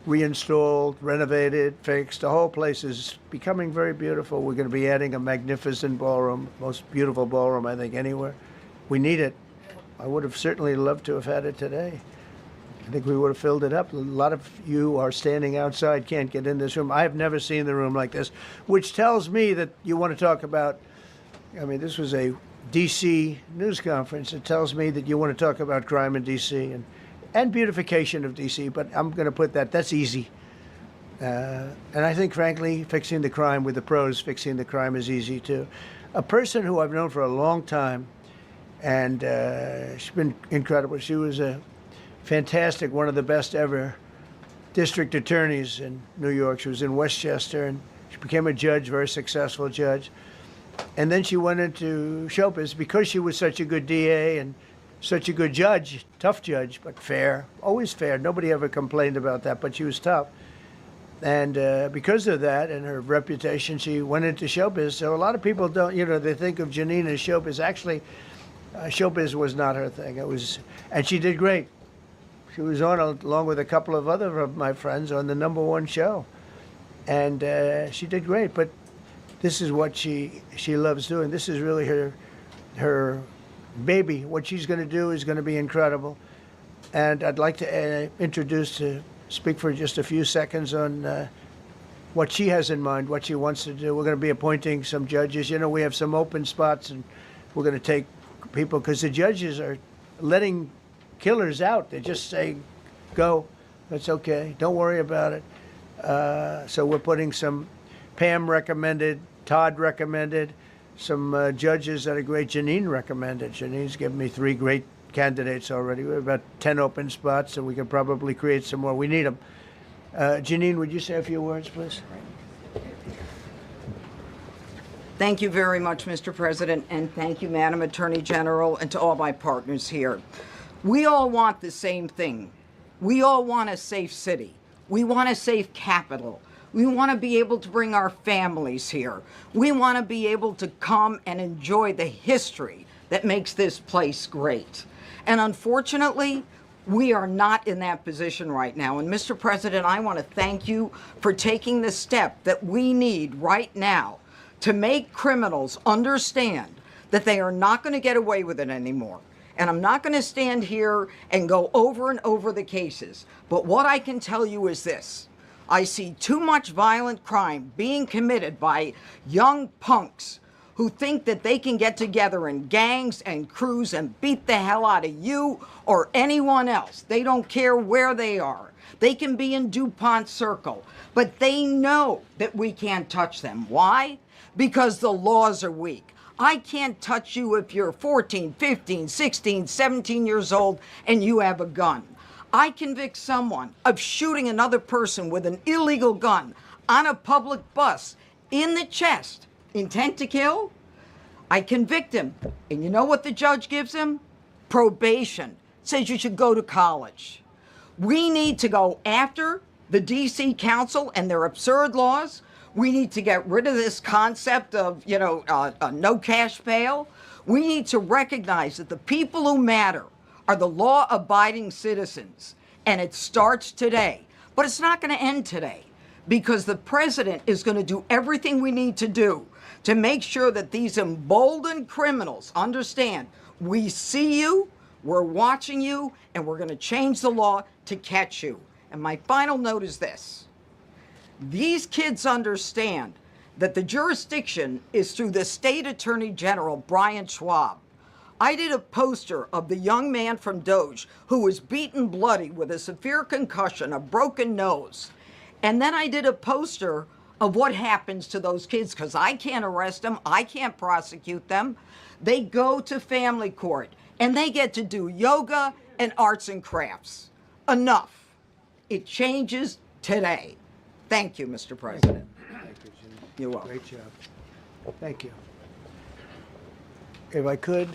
reinstalled, renovated, fixed. The whole place is becoming very beautiful. We're going to be adding a magnificent ballroom, most beautiful ballroom, I think, anywhere. We need it. I would have certainly loved to have had it today. I think we would have filled it up. A lot of you are standing outside, can't get in this room. I have never seen the room like this, which tells me that you want to talk about, I mean, this was a D.C. news conference. It tells me that you want to talk about crime in D.C. and beautification of D.C., but I'm going to put that's easy. And I think, frankly, fixing the crime with the pros, fixing the crime is easy, too. A person who I've known for a long time, and she's been incredible. She was a fantastic, one of the best ever district attorneys in New York. She was in Westchester, and she became a judge, very successful judge. And then she went into show business because she was such a good DA and such a good judge, tough judge, but fair, always fair. Nobody ever complained about that, but she was tough. And because of that and her reputation, she went into showbiz. So a lot of people don't, they think of Janine as showbiz. Actually, showbiz was not her thing. And she did great. She was on, along with a couple of other of my friends, on the #1 show. And she did great, but this is what she loves doing. This is really her baby. What she's going to do is going to be incredible. And I'd like to speak for just a few seconds on what she has in mind, what she wants to do. We're going to be appointing some judges. We have some open spots, and we're going to take people, because the judges are letting killers out. They just say, go, that's okay, don't worry about it. So we're putting some, Pam recommended, Todd recommended, some judges that are great. Janine recommended. Janine's given me 3 great candidates already. We have about 10 open spots, and we can probably create some more. We need them. Janine, would you say a few words, please? Thank you very much, Mr. President, and thank you, Madam Attorney General, and to all my partners here. We all want the same thing. We all want a safe city. We want a safe capital. We want to be able to bring our families here. We want to be able to come and enjoy the history that makes this place great. And unfortunately, we are not in that position right now. And Mr. President, I want to thank you for taking the step that we need right now to make criminals understand that they are not going to get away with it anymore. And I'm not going to stand here and go over and over the cases. But what I can tell you is this. I see too much violent crime being committed by young punks who think that they can get together in gangs and crews and beat the hell out of you or anyone else. They don't care where they are. They can be in DuPont Circle, but they know that we can't touch them. Why? Because the laws are weak. I can't touch you if you're 14, 15, 16, 17 years old and you have a gun. I convict someone of shooting another person with an illegal gun on a public bus in the chest, intent to kill. I convict him. And you know what the judge gives him? Probation. Says you should go to college. We need to go after the DC Council and their absurd laws. We need to get rid of this concept of, no cash bail. We need to recognize that the people who matter are the law-abiding citizens. And it starts today. But it's not going to end today because the president is going to do everything we need to do to make sure that these emboldened criminals understand we see you, we're watching you, and we're going to change the law to catch you. And my final note is this. These kids understand that the jurisdiction is through the State Attorney General, Brian Schwab. I did a poster of the young man from Doge who was beaten bloody with a severe concussion, a broken nose. And then I did a poster of what happens to those kids because I can't arrest them, I can't prosecute them. They go to family court and they get to do yoga and arts and crafts. Enough. It changes today. Thank you, Mr. President. Thank you, Jim. You're welcome. Great job. Thank you. If I could,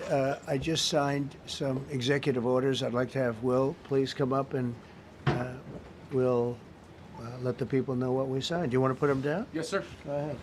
I just signed some executive orders. I'd like to have Will please come up and we'll let the people know what we signed. Do you want to put them down? Yes, sir. Go ahead.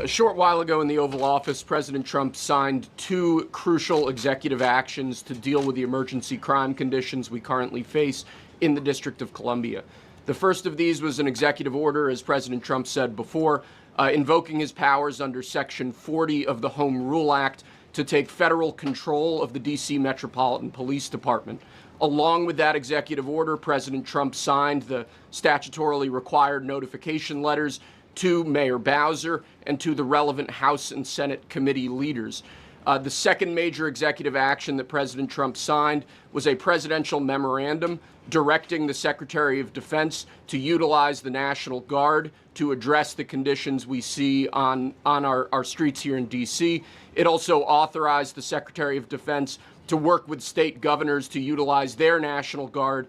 A short while ago in the Oval Office, President Trump signed 2 crucial executive actions to deal with the emergency crime conditions we currently face in the District of Columbia. The first of these was an executive order, as President Trump said before, invoking his powers under Section 40 of the Home Rule Act to take federal control of the D.C. Metropolitan Police Department. Along with that executive order, President Trump signed the statutorily required notification letters to Mayor Bowser and to the relevant House and Senate committee leaders. The second major executive action that President Trump signed was a presidential memorandum directing the Secretary of Defense to utilize the National Guard to address the conditions we see on our streets here in D.C. It also authorized the Secretary of Defense to work with state governors to utilize their National Guard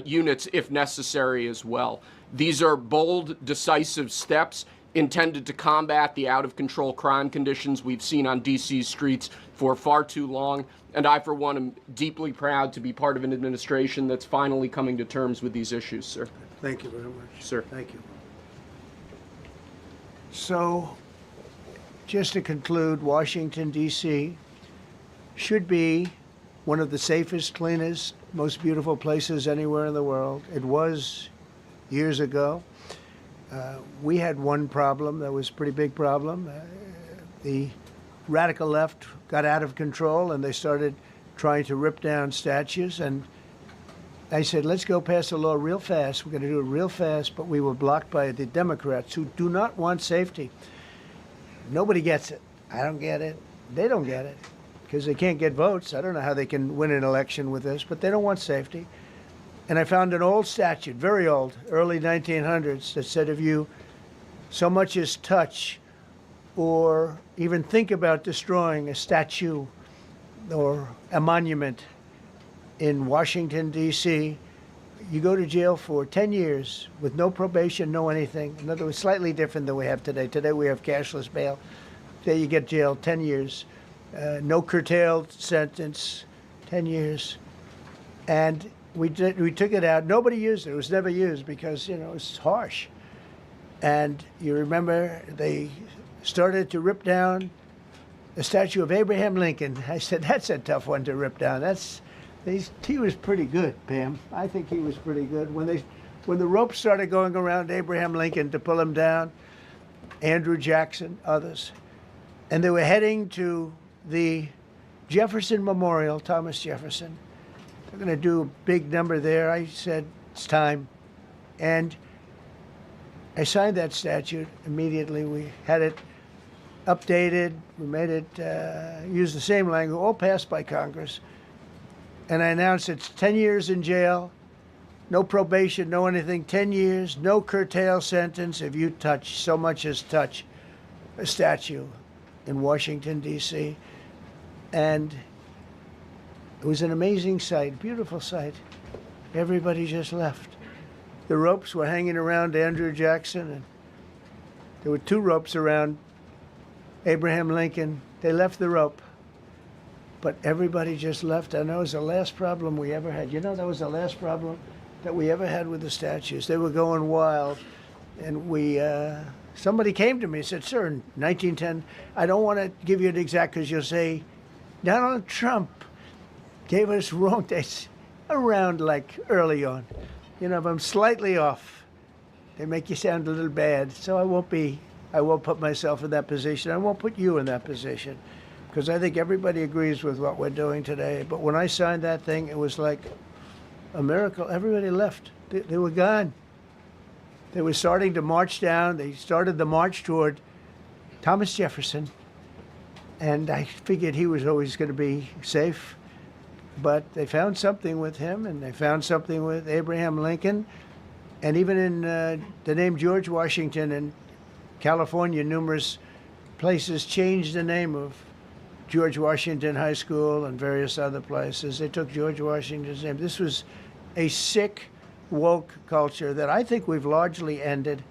units if necessary as well. These are bold, decisive steps intended to combat the out-of-control crime conditions we've seen on D.C.'s streets for far too long. And I, for one, am deeply proud to be part of an administration that's finally coming to terms with these issues, sir. Thank you very much. Sir. Thank you. So, just to conclude, Washington, D.C. should be one of the safest, cleanest, most beautiful places anywhere in the world. It was years ago. We had one problem that was a pretty big problem. The radical left got out of control and they started trying to rip down statues. And I said, let's go pass a law real fast. We're going to do it real fast, but we were blocked by the Democrats who do not want safety. Nobody gets it. I don't get it. They don't get it because they can't get votes. I don't know how they can win an election with this, but they don't want safety. And I found an old statute, very old, early 1900s, that said if you so much as touch or even think about destroying a statue or a monument in Washington, D.C., you go to jail for 10 years with no probation, no anything. In other words, slightly different than we have today. Today we have cashless bail. Today you get jailed 10 years. No curtailed sentence, 10 years. And we took it out. Nobody used it. It was never used because, it's harsh. And you remember they started to rip down the statue of Abraham Lincoln. I said, that's a tough one to rip down. He was pretty good, Pam. I think he was pretty good. When the ropes started going around Abraham Lincoln to pull him down, Andrew Jackson, others, and they were heading to the Jefferson Memorial, Thomas Jefferson. They're going to do a big number there. I said, it's time. And I signed that statute immediately. We had it updated. We made it use the same language, all passed by Congress. And I announced it's 10 years in jail, no probation, no anything, 10 years, no curtail sentence if you touch, so much as touch a statue in Washington, D.C. And it was an amazing sight, beautiful sight. Everybody just left. The ropes were hanging around Andrew Jackson, and there were 2 ropes around Abraham Lincoln. They left the rope, but everybody just left. And that was the last problem we ever had. You know, that was the last problem that we ever had with the statues. They were going wild, and somebody came to me and said, sir, in 1910, I don't want to give you an exact because you'll say, Donald Trump gave us wrong dates around like early on. You know, if I'm slightly off, they make you sound a little bad. So I won't put myself in that position. I won't put you in that position because I think everybody agrees with what we're doing today. But when I signed that thing, it was like a miracle. Everybody left. They were gone. They were starting to march down. They started the march toward Thomas Jefferson. And I figured he was always going to be safe. But they found something with him, and they found something with Abraham Lincoln. And even in the name George Washington in California, numerous places changed the name of George Washington High School and various other places. They took George Washington's name. This was a sick, woke culture that I think we've largely ended.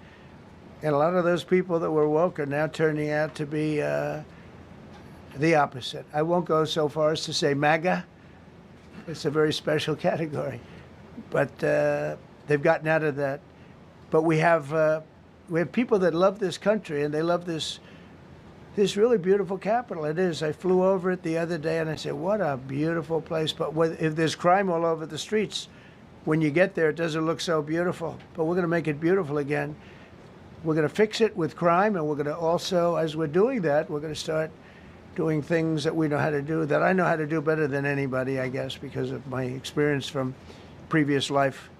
And a lot of those people that were woke are now turning out to be the opposite. I won't go so far as to say MAGA. It's a very special category. But they've gotten out of that. But we have people that love this country, and they love this really beautiful capital. It is. I flew over it the other day, and I said, what a beautiful place. But if there's crime all over the streets, when you get there, it doesn't look so beautiful. But we're going to make it beautiful again. We're going to fix it with crime, and we're going to also, as we're doing that, we're going to start doing things that we know how to do, that I know how to do better than anybody, I guess, because of my experience from previous life.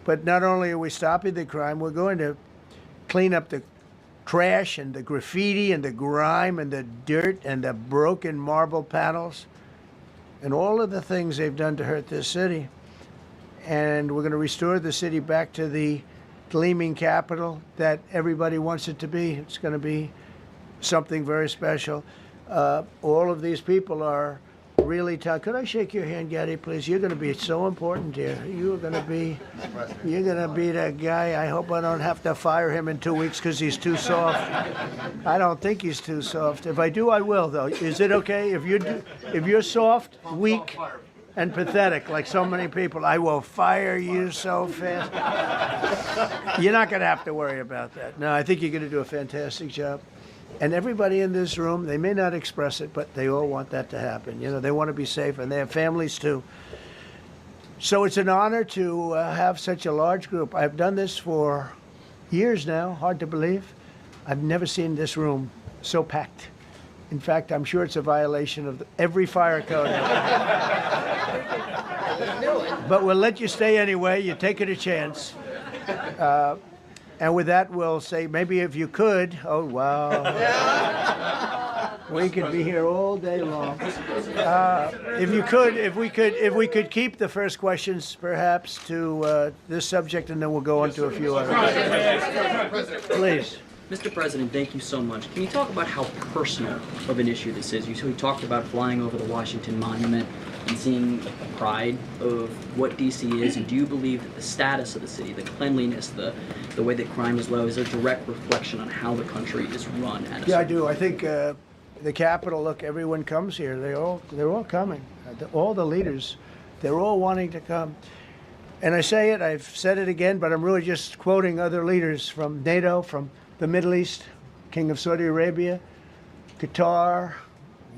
But not only are we stopping the crime, we're going to clean up the trash and the graffiti and the grime and the dirt and the broken marble panels and all of the things they've done to hurt this city. And we're going to restore the city back to the gleaming capital that everybody wants it to be. It's going to be something very special. All of these people are really tough. Could I shake your hand, Gaddy, please? You're going to be so important here. You're going to be that guy. I hope I don't have to fire him in 2 weeks because he's too soft. I don't think he's too soft. If I do, I will, though. Is it okay? If you're soft, weak, and pathetic, like so many people, I will fire you so fast. You're not going to have to worry about that. No, I think you're going to do a fantastic job. And everybody in this room, they may not express it, but they all want that to happen. You know, they want to be safe, and they have families too. So it's an honor to have such a large group. I've done this for years now, hard to believe. I've never seen this room so packed. In fact, I'm sure it's a violation of every fire code. But we'll let you stay anyway. You take it a chance. And with that, we'll say, maybe if you could, oh, wow. We could be here all day long. If we could keep the first questions, perhaps, to this subject, and then we'll go on to a few others. Please. Mr. President, thank you so much. Can you talk about how personal of an issue this is? You talked about flying over the Washington Monument and seeing the pride of what D.C. is, and do you believe that the status of the city, the cleanliness, the way that crime is low, is a direct reflection on how the country is run? Yeah, I do. I think the Capitol, look, everyone comes here. They're all coming. All the leaders, they're all wanting to come. And I say it, I've said it again, but I'm really just quoting other leaders from NATO, from the Middle East, King of Saudi Arabia, Qatar,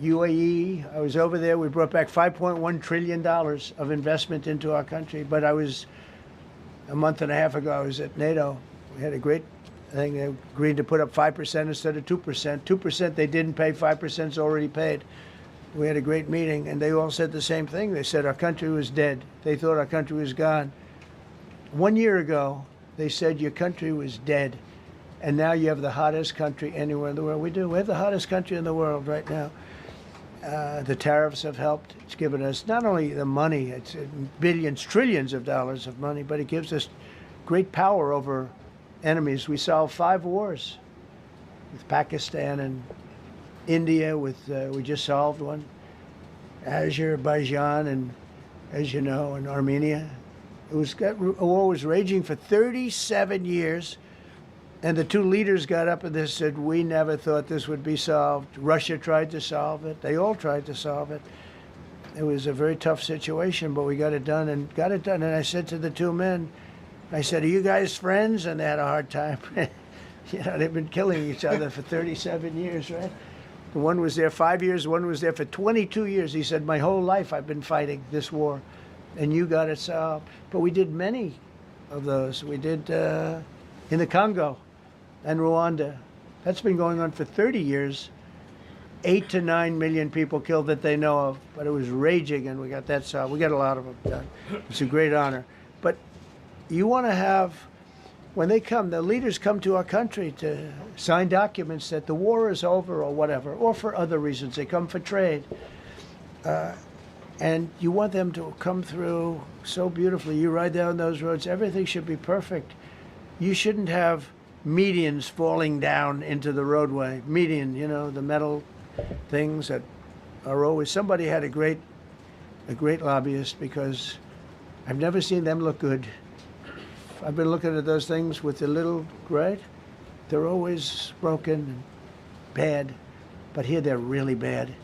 UAE. I was over there. We brought back $5.1 trillion of investment into our country. But a month and a half ago, I was at NATO. We had a great thing. They agreed to put up 5% instead of 2%. 2% they didn't pay, 5% is already paid. We had a great meeting, and they all said the same thing. They said our country was dead. They thought our country was gone. 1 year ago, they said your country was dead. And now you have the hottest country anywhere in the world. We do. We have the hottest country in the world right now. The tariffs have helped. It's given us not only the money, it's billions, trillions of dollars of money, but it gives us great power over enemies. We solved 5 wars with Pakistan and India. We just solved one. Azerbaijan and, as you know, and Armenia. A war was raging for 37 years. And the 2 leaders got up and they said, we never thought this would be solved. Russia tried to solve it. They all tried to solve it. It was a very tough situation, but we got it done and got it done. And I said to the 2 men, I said, are you guys friends? And they had a hard time. You know, they've been killing each other for 37 years, right? The one was there 5 years, one was there for 22 years. He said, my whole life I've been fighting this war, and you got it solved. But we did many of those. We did in the Congo and Rwanda. That's been going on for 30 years. 8 to 9 million people killed that they know of, but it was raging, and we got that solved. We got a lot of them done. It's a great honor. But you want to have, when they come, the leaders come to our country to sign documents that the war is over or whatever, or for other reasons. They come for trade. And you want them to come through so beautifully. You ride down those roads, everything should be perfect. You shouldn't have medians falling down into the roadway. Median, you know, the metal things that are always, somebody had a great lobbyist, because I've never seen them look good. I've been looking at those things with the little, right? They're always broken and bad, but here they're really bad.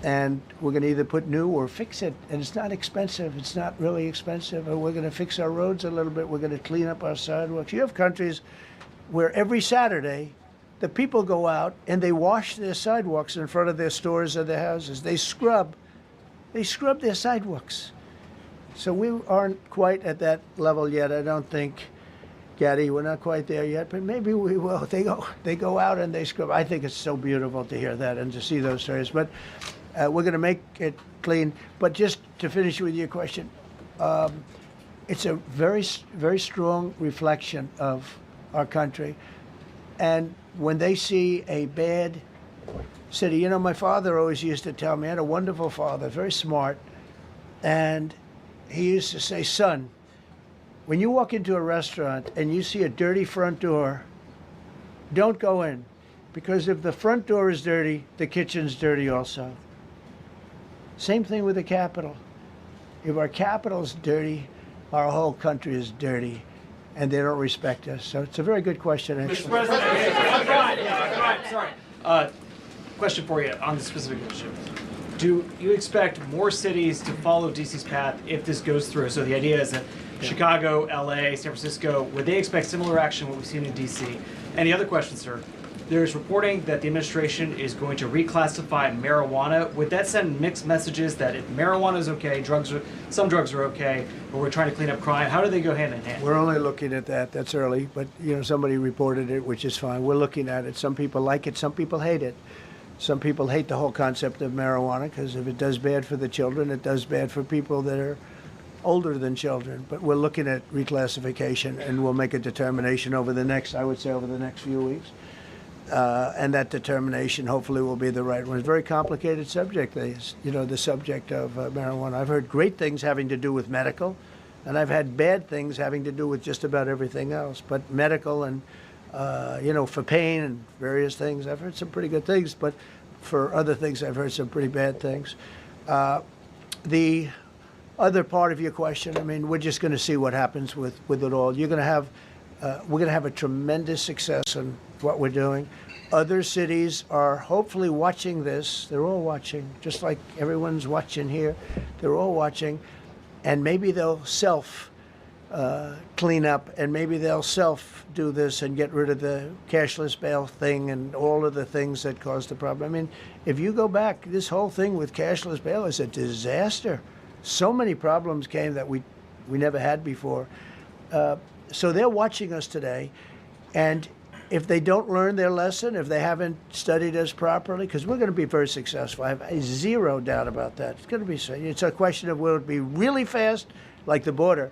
And we're going to either put new or fix it. And it's not expensive. It's not really expensive. And we're going to fix our roads a little bit. We're going to clean up our sidewalks. You have countries where every Saturday, the people go out and they wash their sidewalks in front of their stores or their houses. They scrub their sidewalks. So we aren't quite at that level yet. I don't think, Gaddy, we're not quite there yet, but maybe we will. They go out and they scrub. I think it's so beautiful to hear that and to see those stories. But we're going to make it clean. But just to finish with your question, it's a very, very strong reflection of our country. And when they see a bad city, you know, my father always used to tell me, I had a wonderful father, very smart, and he used to say, son, when you walk into a restaurant and you see a dirty front door, don't go in, because if the front door is dirty, the kitchen's dirty also. Same thing with the Capitol. If our Capitol's dirty, our whole country is dirty, and they don't respect us. So it's a very good question, actually. Mr. President, sorry. Question for you on the specific issue. Do you expect more cities to follow DC's path if this goes through? So the idea is that Chicago, LA, San Francisco, would they expect similar action to what we've seen in DC? And the other question, sir, there's reporting that the administration is going to reclassify marijuana. Would that send mixed messages that if marijuana is okay, some drugs are okay, but we're trying to clean up crime? How do they go hand in hand? We're only looking at that. That's early, but you know, somebody reported it, which is fine. We're looking at it. Some people like it, some people hate it. Some people hate the whole concept of marijuana because if it does bad for the children, it does bad for people that are older than children. But we're looking at reclassification, and we'll make a determination over the next few weeks. And that determination hopefully will be the right one. It's a very complicated subject, the subject of marijuana. I've heard great things having to do with medical, and I've had bad things having to do with just about everything else. But medical and, for pain and various things, I've heard some pretty good things, but for other things, I've heard some pretty bad things. The other part of your question, I mean, we're just going to see what happens with it all. We're going to have a tremendous success in what we're doing. Other cities are hopefully watching this. They're all watching, just like everyone's watching here. They're all watching, and maybe they'll clean up, and maybe they'll self do this and get rid of the cashless bail thing and all of the things that caused the problem. I mean, if you go back, this whole thing with cashless bail is a disaster. So many problems came that we never had before. So they're watching us today, and if they don't learn their lesson, if they haven't studied us properly, because we're going to be very successful. I have zero doubt about that. It's going to be. It's a question of will it be really fast, like the border.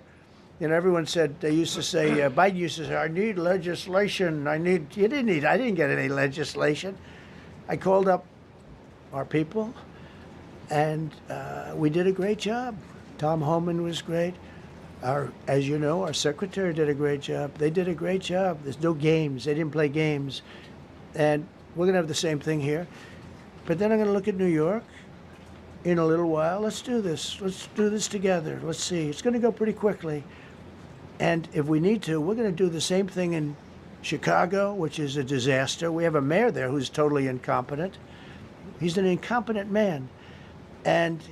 You know, everyone said, they used to say, Biden used to say, I need legislation. I didn't get any legislation. I called up our people, and we did a great job. Tom Homan was great. As you know, our secretary did a great job. They did a great job. There's no games. They didn't play games. And we're going to have the same thing here. But then I'm going to look at New York in a little while. Let's do this. Let's do this together. Let's see. It's going to go pretty quickly. And if we need to, we're going to do the same thing in Chicago, which is a disaster. We have a mayor there who's totally incompetent. He's an incompetent man. And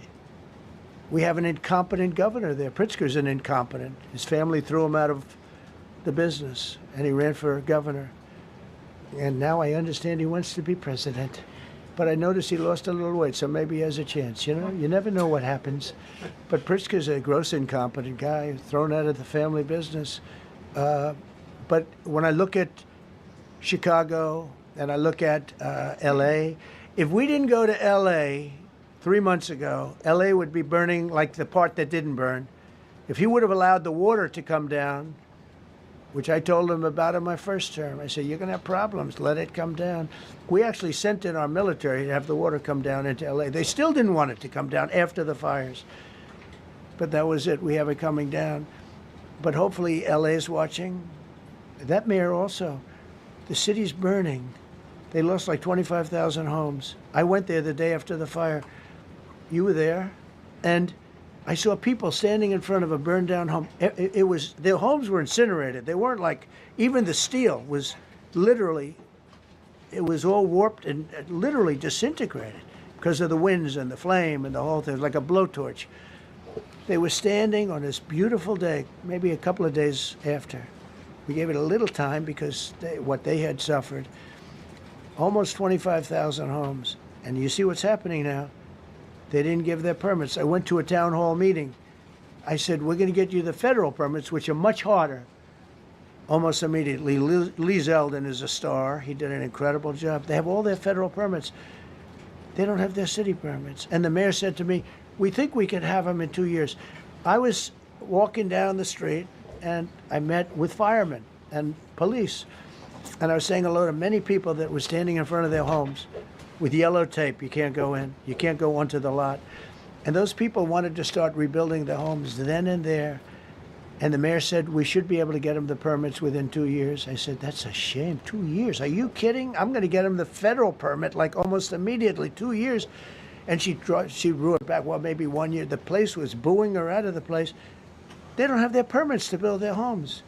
we have an incompetent governor there. Pritzker's an incompetent. His family threw him out of the business, and he ran for governor. And now I understand he wants to be president. But I noticed he lost a little weight, so maybe he has a chance. You know, you never know what happens. But Pritzker's a gross incompetent guy, thrown out of the family business. But when I look at Chicago and I look at L.A., if we didn't go to L.A. 3 months ago, L.A. would be burning like the part that didn't burn. If he would have allowed the water to come down, which I told him about in my first term, I said, you're going to have problems, let it come down. We actually sent in our military to have the water come down into L.A. They still didn't want it to come down after the fires. But that was it. We have it coming down. But hopefully L.A. is watching. That mayor also. The city's burning. They lost like 25,000 homes. I went there the day after the fire. You were there, and I saw people standing in front of a burned down home. It was, their homes were incinerated. They weren't like, even the steel was literally, it was all warped and literally disintegrated because of the winds and the flame and the whole thing, like a blowtorch. They were standing on this beautiful day, maybe a couple of days after. We gave it a little time because what they had suffered. Almost 25,000 homes. And you see what's happening now. They didn't give their permits. I went to a town hall meeting. I said, we're going to get you the federal permits, which are much harder. Almost immediately, Lee Zeldin is a star. He did an incredible job. They have all their federal permits. They don't have their city permits. And the mayor said to me, we think we can have them in 2 years. I was walking down the street, and I met with firemen and police. And I was saying hello to many people that were standing in front of their homes with yellow tape. You can't go in. You can't go onto the lot. And those people wanted to start rebuilding their homes then and there. And the mayor said, we should be able to get them the permits within 2 years. I said, that's a shame. 2 years? Are you kidding? I'm going to get them the federal permit like almost immediately, 2 years. And she drew it back. Well, maybe 1 year. The place was booing her out of the place. They don't have their permits to build their homes.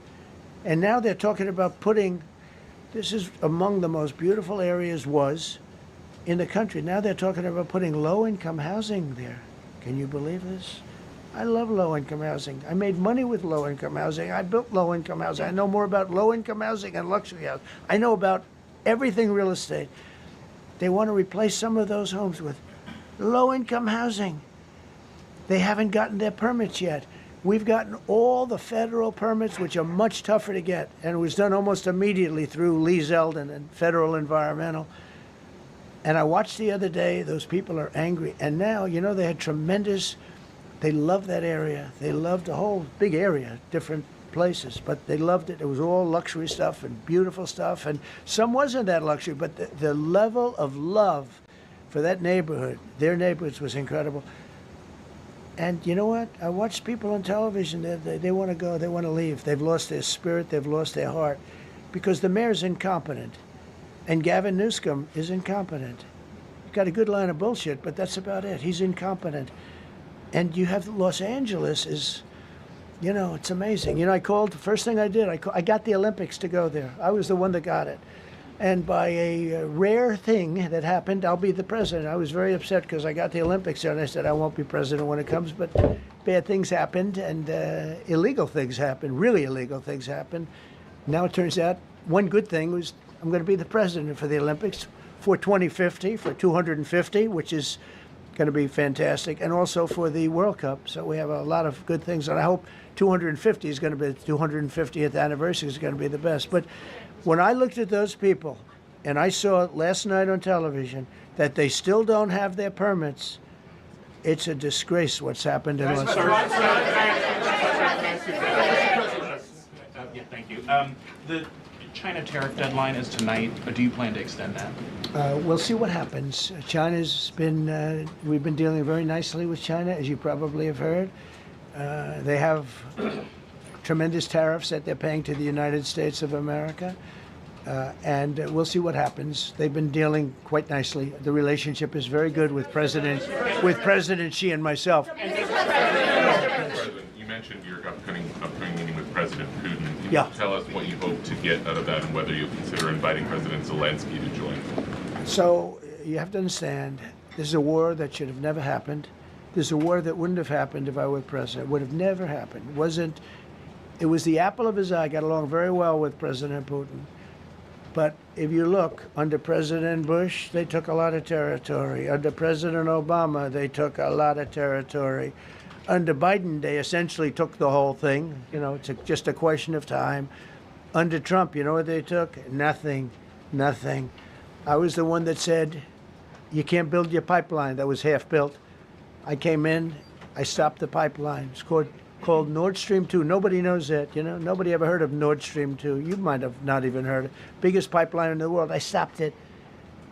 And now they're talking about putting, this is among the most beautiful areas in the country. Now they're talking about putting low-income housing there. Can you believe this? I love low-income housing. I made money with low-income housing. I built low-income housing. I know more about low-income housing and luxury housing. I know about everything real estate. They want to replace some of those homes with low-income housing. They haven't gotten their permits yet. We've gotten all the federal permits, which are much tougher to get, and it was done almost immediately through Lee Zeldin and Federal Environmental. And I watched the other day, those people are angry. And now, you know, they had they loved that area. They loved the whole big area, different places, but they loved it. It was all luxury stuff and beautiful stuff. And some wasn't that luxury, but the level of love for that neighborhood, their neighborhoods, was incredible. And you know what? I watched people on television, they want to go, they want to leave. They've lost their spirit, they've lost their heart, because the mayor's incompetent. And Gavin Newsom is incompetent. He's got a good line of bullshit, but that's about it. He's incompetent. And you have Los Angeles is, you know, it's amazing. You know, I called, the first thing I did, I got the Olympics to go there. I was the one that got it. And by a rare thing that happened, I'll be the president. I was very upset because I got the Olympics there and I said I won't be president when it comes, but bad things happened and illegal things happened, really illegal things happened. Now it turns out one good thing was I'm going to be the president for the Olympics for 2050, for 250, which is going to be fantastic, and also for the World Cup. So we have a lot of good things, and I hope 250 is going to be the 250th anniversary is going to be the best. But when I looked at those people, and I saw last night on television that they still don't have their permits, it's a disgrace what's happened in Los Angeles. Yeah, thank you. The China tariff deadline is tonight. Do you plan to extend that? We'll see what happens. China's been, we've been dealing very nicely with China, as you probably have heard. They have tremendous tariffs that they're paying to the United States of America. And we'll see what happens. They've been dealing quite nicely. The relationship is very good with President Xi and myself. You mentioned your upcoming meeting with President Putin. Can Yeah. you tell us what you hope to get out of that and whether you'll consider inviting President Zelensky to join? So you have to understand, this is a war that should have never happened. This is a war that wouldn't have happened if I were president. It would have never happened. It was the apple of his eye. I got along very well with President Putin. But if you look, under President Bush, they took a lot of territory. Under President Obama, they took a lot of territory. Under Biden, they essentially took the whole thing. You know, it's just a question of time. Under Trump, you know what they took? Nothing, nothing. I was the one that said, you can't build your pipeline. That was half built. I came in, I stopped the pipeline. It's called Nord Stream 2. Nobody knows that, you know. Nobody ever heard of Nord Stream 2. You might have not even heard it. Biggest pipeline in the world. I stopped it.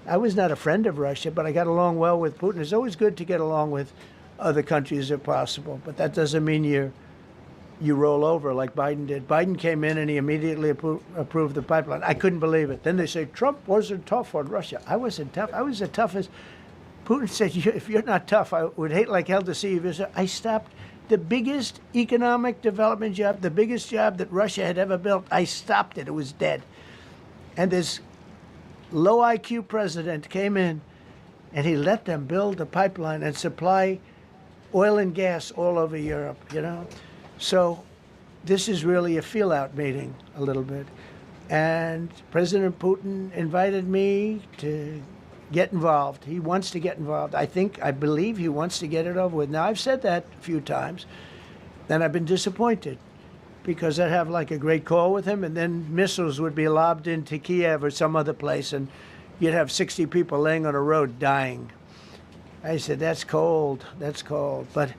I was not a friend of Russia, but I got along well with Putin. It's always good to get along with other countries if possible, but that doesn't mean you roll over like Biden did. Biden came in and he immediately approved the pipeline. I couldn't believe it. Then they say Trump wasn't tough on Russia. I wasn't tough. I was the toughest. Putin said, if you're not tough, I would hate like hell to see you visit. I stopped the biggest economic development job, the biggest job that Russia had ever built. I stopped it. It was dead. And this low IQ president came in and he let them build a pipeline and supply oil and gas all over Europe, you know. So this is really a feel-out meeting a little bit. And President Putin invited me to get involved. He wants to get involved. I believe he wants to get it over with. Now, I've said that a few times, and I've been disappointed because I'd have like a great call with him, and then missiles would be lobbed into Kiev or some other place, and you'd have 60 people laying on a road dying. I said, that's cold, that's cold. But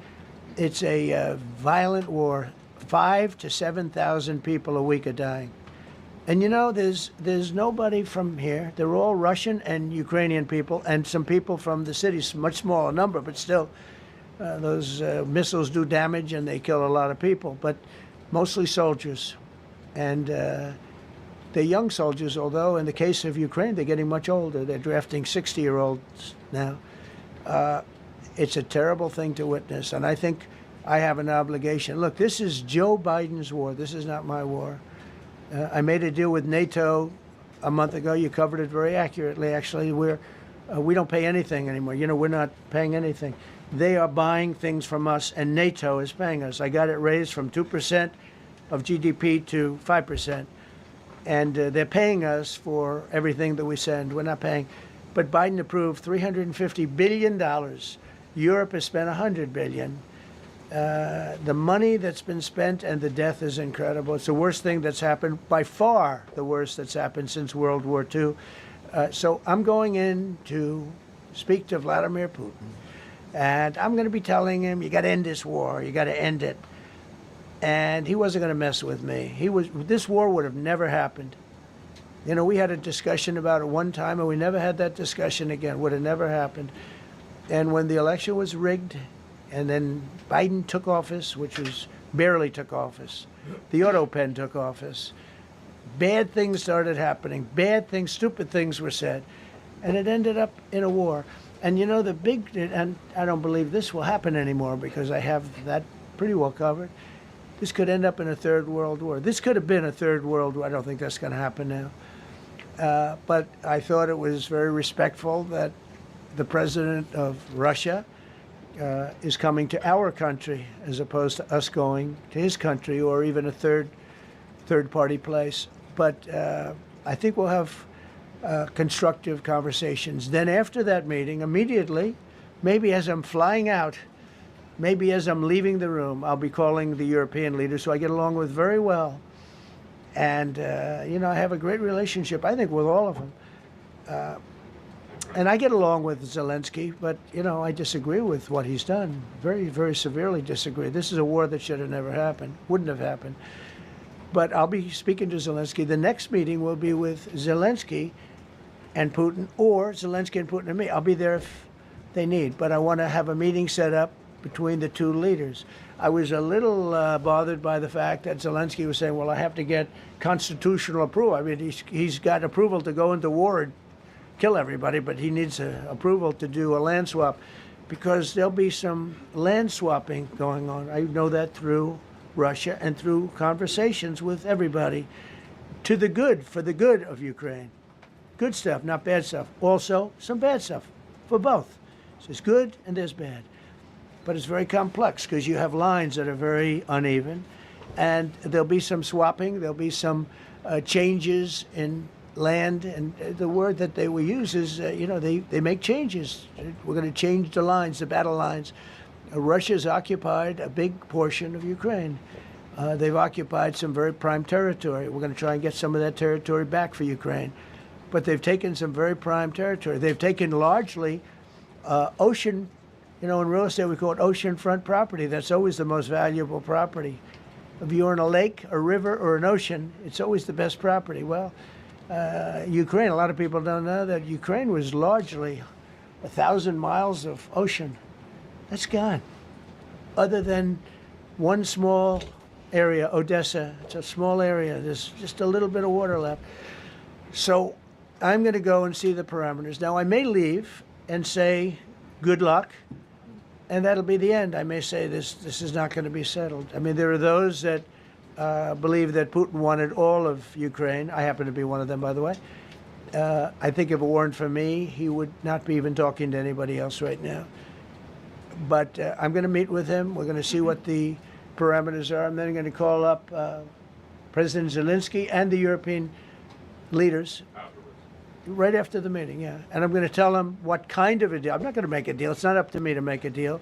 it's a violent war. 5,000 to 7,000 people a week are dying. And you know, there's nobody from here. They're all Russian and Ukrainian people, and some people from the cities, much smaller number, but still, those missiles do damage and they kill a lot of people, but mostly soldiers. And they're young soldiers, although in the case of Ukraine, they're getting much older. They're drafting 60-year-olds now. It's a terrible thing to witness, and I think I have an obligation. Look, this is Joe Biden's war. This is not my war. I made a deal with NATO a month ago. You covered it very accurately, actually. We don't pay anything anymore. You know, we're not paying anything. They are buying things from us, and NATO is paying us. I got it raised from 2% of GDP to 5%. And they're paying us for everything that we send. We're not paying. But Biden approved $350 billion. Europe has spent $100 billion. The money that's been spent and the death is incredible. It's the worst thing that's happened, by far the worst that's happened since World War II. So I'm going in to speak to Vladimir Putin. And I'm going to be telling him, you got to end this war. You got to end it. And he wasn't going to mess with me. This war would have never happened. You know, we had a discussion about it one time, and we never had that discussion again. Would have never happened. And when the election was rigged, and then Biden took office, which was barely took office, the auto pen took office, bad things started happening. Bad things, stupid things were said. And it ended up in a war. And you know, and I don't believe this will happen anymore because I have that pretty well covered. This could end up in a third world war. This could have been a third world war. I don't think that's going to happen now. But I thought it was very respectful that the president of Russia is coming to our country as opposed to us going to his country or even a third-party place. But I think we'll have constructive conversations. Then after that meeting, immediately, maybe as I'm flying out, maybe as I'm leaving the room, I'll be calling the European leaders who I get along with very well. And, I have a great relationship, I think, with all of them. And I get along with Zelensky, but, I disagree with what he's done. Very, very severely disagree. This is a war that should have never happened, wouldn't have happened. But I'll be speaking to Zelensky. The next meeting will be with Zelensky and Putin, or Zelensky and Putin and me. I'll be there if they need. But I want to have a meeting set up between the two leaders. I was a little bothered by the fact that Zelensky was saying, well, I have to get constitutional approval. I mean, he's got approval to go into war and kill everybody, but he needs approval to do a land swap because there'll be some land swapping going on. I know that through Russia and through conversations with everybody to the good, for the good of Ukraine. Good stuff, not bad stuff. Also, some bad stuff for both. So there's good and there's bad. But it's very complex because you have lines that are very uneven, and there'll be some swapping, there'll be some changes in land, and the word that they will use is, they make changes. We're going to change the lines, the battle lines. Russia's occupied a big portion of Ukraine. They've occupied some very prime territory. We're going to try and get some of that territory back for Ukraine. But they've taken some very prime territory. They've taken largely ocean. In real estate, we call it oceanfront property. That's always the most valuable property. If you're in a lake, a river, or an ocean, it's always the best property. Well, Ukraine, a lot of people don't know that Ukraine was largely 1,000 miles of ocean. That's gone. Other than one small area, Odessa, it's a small area. There's just a little bit of water left. So I'm going to go and see the parameters. Now, I may leave and say, good luck. And that'll be the end. I may say this is not going to be settled. I mean, there are those that believe that Putin wanted all of Ukraine. I happen to be one of them, by the way. I think if it weren't for me, he would not be even talking to anybody else right now. But I'm going to meet with him. We're going to see what the parameters are. I'm then going to call up President Zelensky and the European leaders. Right after the meeting, yeah. And I'm going to tell them what kind of a deal. I'm not going to make a deal. It's not up to me to make a deal.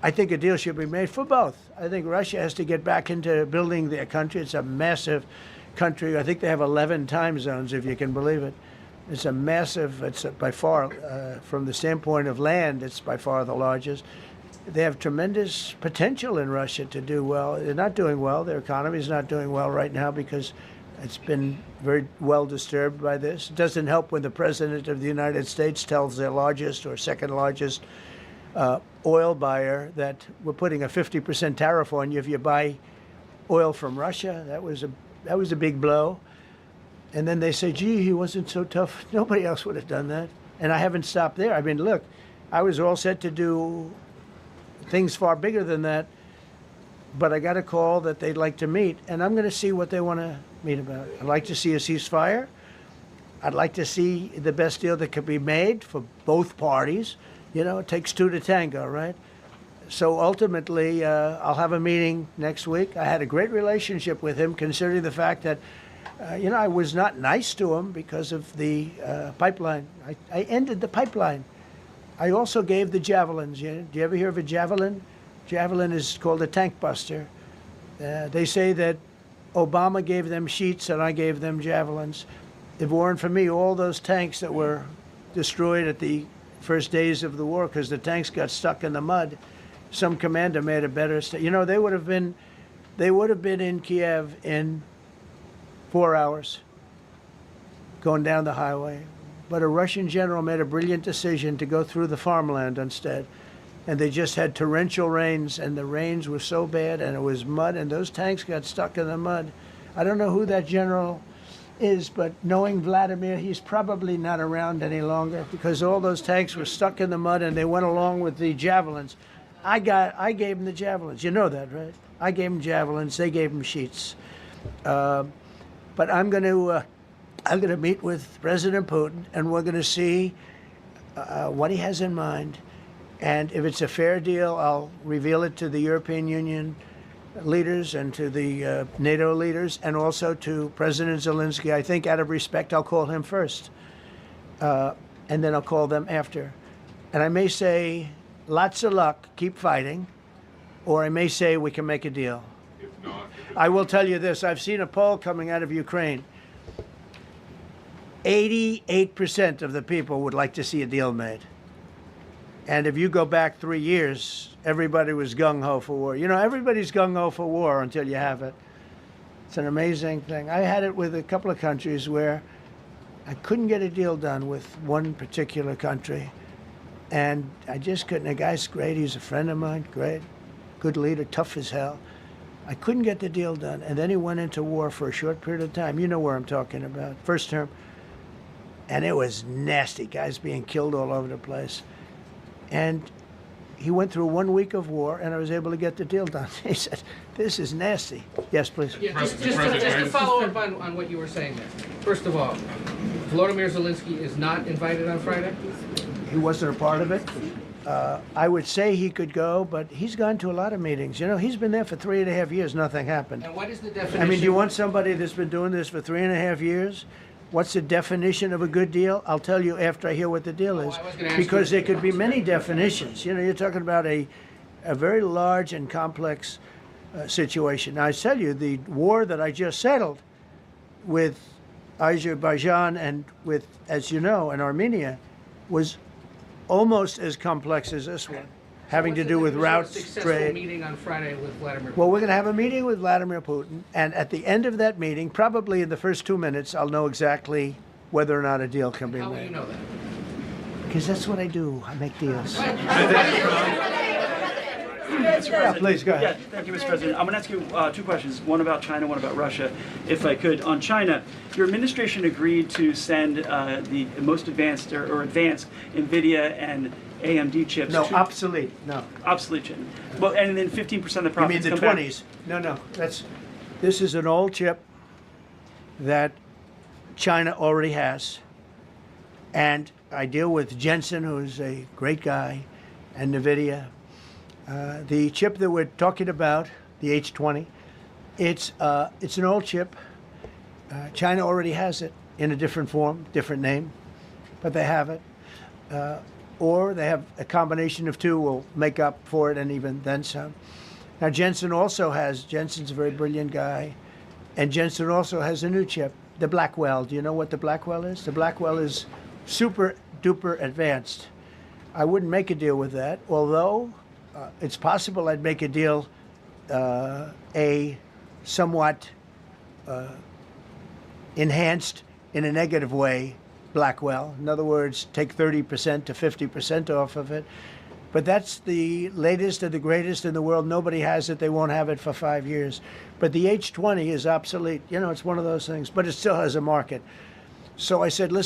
I think a deal should be made for both. I think Russia has to get back into building their country. It's a massive country. I think they have 11 time zones, if you can believe it. It's a massive, it's by far, from the standpoint of land, it's by far the largest. They have tremendous potential in Russia to do well. They're not doing well. Their economy is not doing well right now because it's been very well disturbed by this. It doesn't help when the President of the United States tells their largest or second largest oil buyer that we're putting a 50% tariff on you if you buy oil from Russia. That was a big blow. And then they say, gee, he wasn't so tough. Nobody else would have done that. And I haven't stopped there. I mean, look, I was all set to do things far bigger than that, but I got a call that they'd like to meet, and I'm going to see what they want to meet about. I'd like to see a ceasefire. I'd like to see the best deal that could be made for both parties. It takes two to tango, right? So ultimately, I'll have a meeting next week. I had a great relationship with him, considering the fact that, I was not nice to him because of the pipeline. I ended the pipeline. I also gave the javelins. Do you ever hear of a javelin? Javelin is called a tank buster. They say that Obama gave them sheets and I gave them javelins. If it weren't for me, all those tanks that were destroyed at the first days of the war because the tanks got stuck in the mud, some commander made a better they would have been in Kiev in 4 hours going down the highway. But a Russian general made a brilliant decision to go through the farmland instead. And they just had torrential rains, and the rains were so bad, and it was mud, and those tanks got stuck in the mud. I don't know who that general is, but knowing Vladimir, he's probably not around any longer because all those tanks were stuck in the mud, and they went along with the javelins. I gave them the javelins. You know that, right? I gave them javelins. They gave them sheets. But I'm going to I'm going to meet with President Putin, and we're going to see what he has in mind. And if it's a fair deal, I'll reveal it to the European Union leaders and to the NATO leaders, and also to President Zelensky. I think out of respect, I'll call him first, and then I'll call them after. And I may say, lots of luck, keep fighting, or I may say we can make a deal. If not, I will tell you this, I've seen a poll coming out of Ukraine. 88% of the people would like to see a deal made. And if you go back 3 years, everybody was gung-ho for war. You know, everybody's gung-ho for war until you have it. It's an amazing thing. I had it with a couple of countries where I couldn't get a deal done with one particular country. And I just couldn't. The guy's great. He's a friend of mine. Great. Good leader. Tough as hell. I couldn't get the deal done. And then he went into war for a short period of time. You know where I'm talking about. First term. And it was nasty. Guys being killed all over the place. And he went through 1 week of war, and I was able to get the deal done. He said, this is nasty. Yes, please. Yeah, just to follow up on what you were saying there. First of all, Volodymyr Zelensky is not invited on Friday? He wasn't a part of it. I would say he could go, but he's gone to a lot of meetings. You know, he's been there for 3.5 years. Nothing happened. And what is the definition? I mean, do you want somebody that's been doing this for 3.5 years? What's the definition of a good deal? I'll tell you after I hear what the deal is. Because there could be many definitions. You know, you're talking about a very large and complex situation. Now, I tell you, the war that I just settled with Azerbaijan and with, as you know, in Armenia was almost as complex as this one, having to do with routes, trade. Meeting on Friday with Vladimir Putin. Well, we're going to have a meeting with Vladimir Putin, and at the end of that meeting, probably in the first 2 minutes, I'll know exactly whether or not a deal can be How will made. you know that? Because that's what I do. I make deals. Mr. President. Please, go ahead. Yeah, thank you, Mr. President. I'm going to ask you 2 questions, one about China, one about Russia, if I could. On China, your administration agreed to send the most advanced or advanced NVIDIA and AMD chips. No, obsolete. No. Obsolete chip. Well, and then 15% of the profits You mean the come 20s? No. This is an old chip that China already has. And I deal with Jensen, who's a great guy, and NVIDIA. The chip that we're talking about, the H20, it's an old chip. China already has it in a different form, different name, but they have it. Or they have a combination of two will make up for it and even then some. Now Jensen Jensen's a very brilliant guy, and Jensen also has a new chip, the Blackwell. Do you know what the Blackwell is? The Blackwell is super duper advanced. I wouldn't make a deal with that, although it's possible I'd make a deal, a somewhat enhanced in a negative way Blackwell. In other words, take 30% to 50% off of it. But that's the latest and the greatest in the world. Nobody has it. They won't have it for 5 years. But the H20 is obsolete. You know, it's one of those things. But it still has a market. So I said, listen.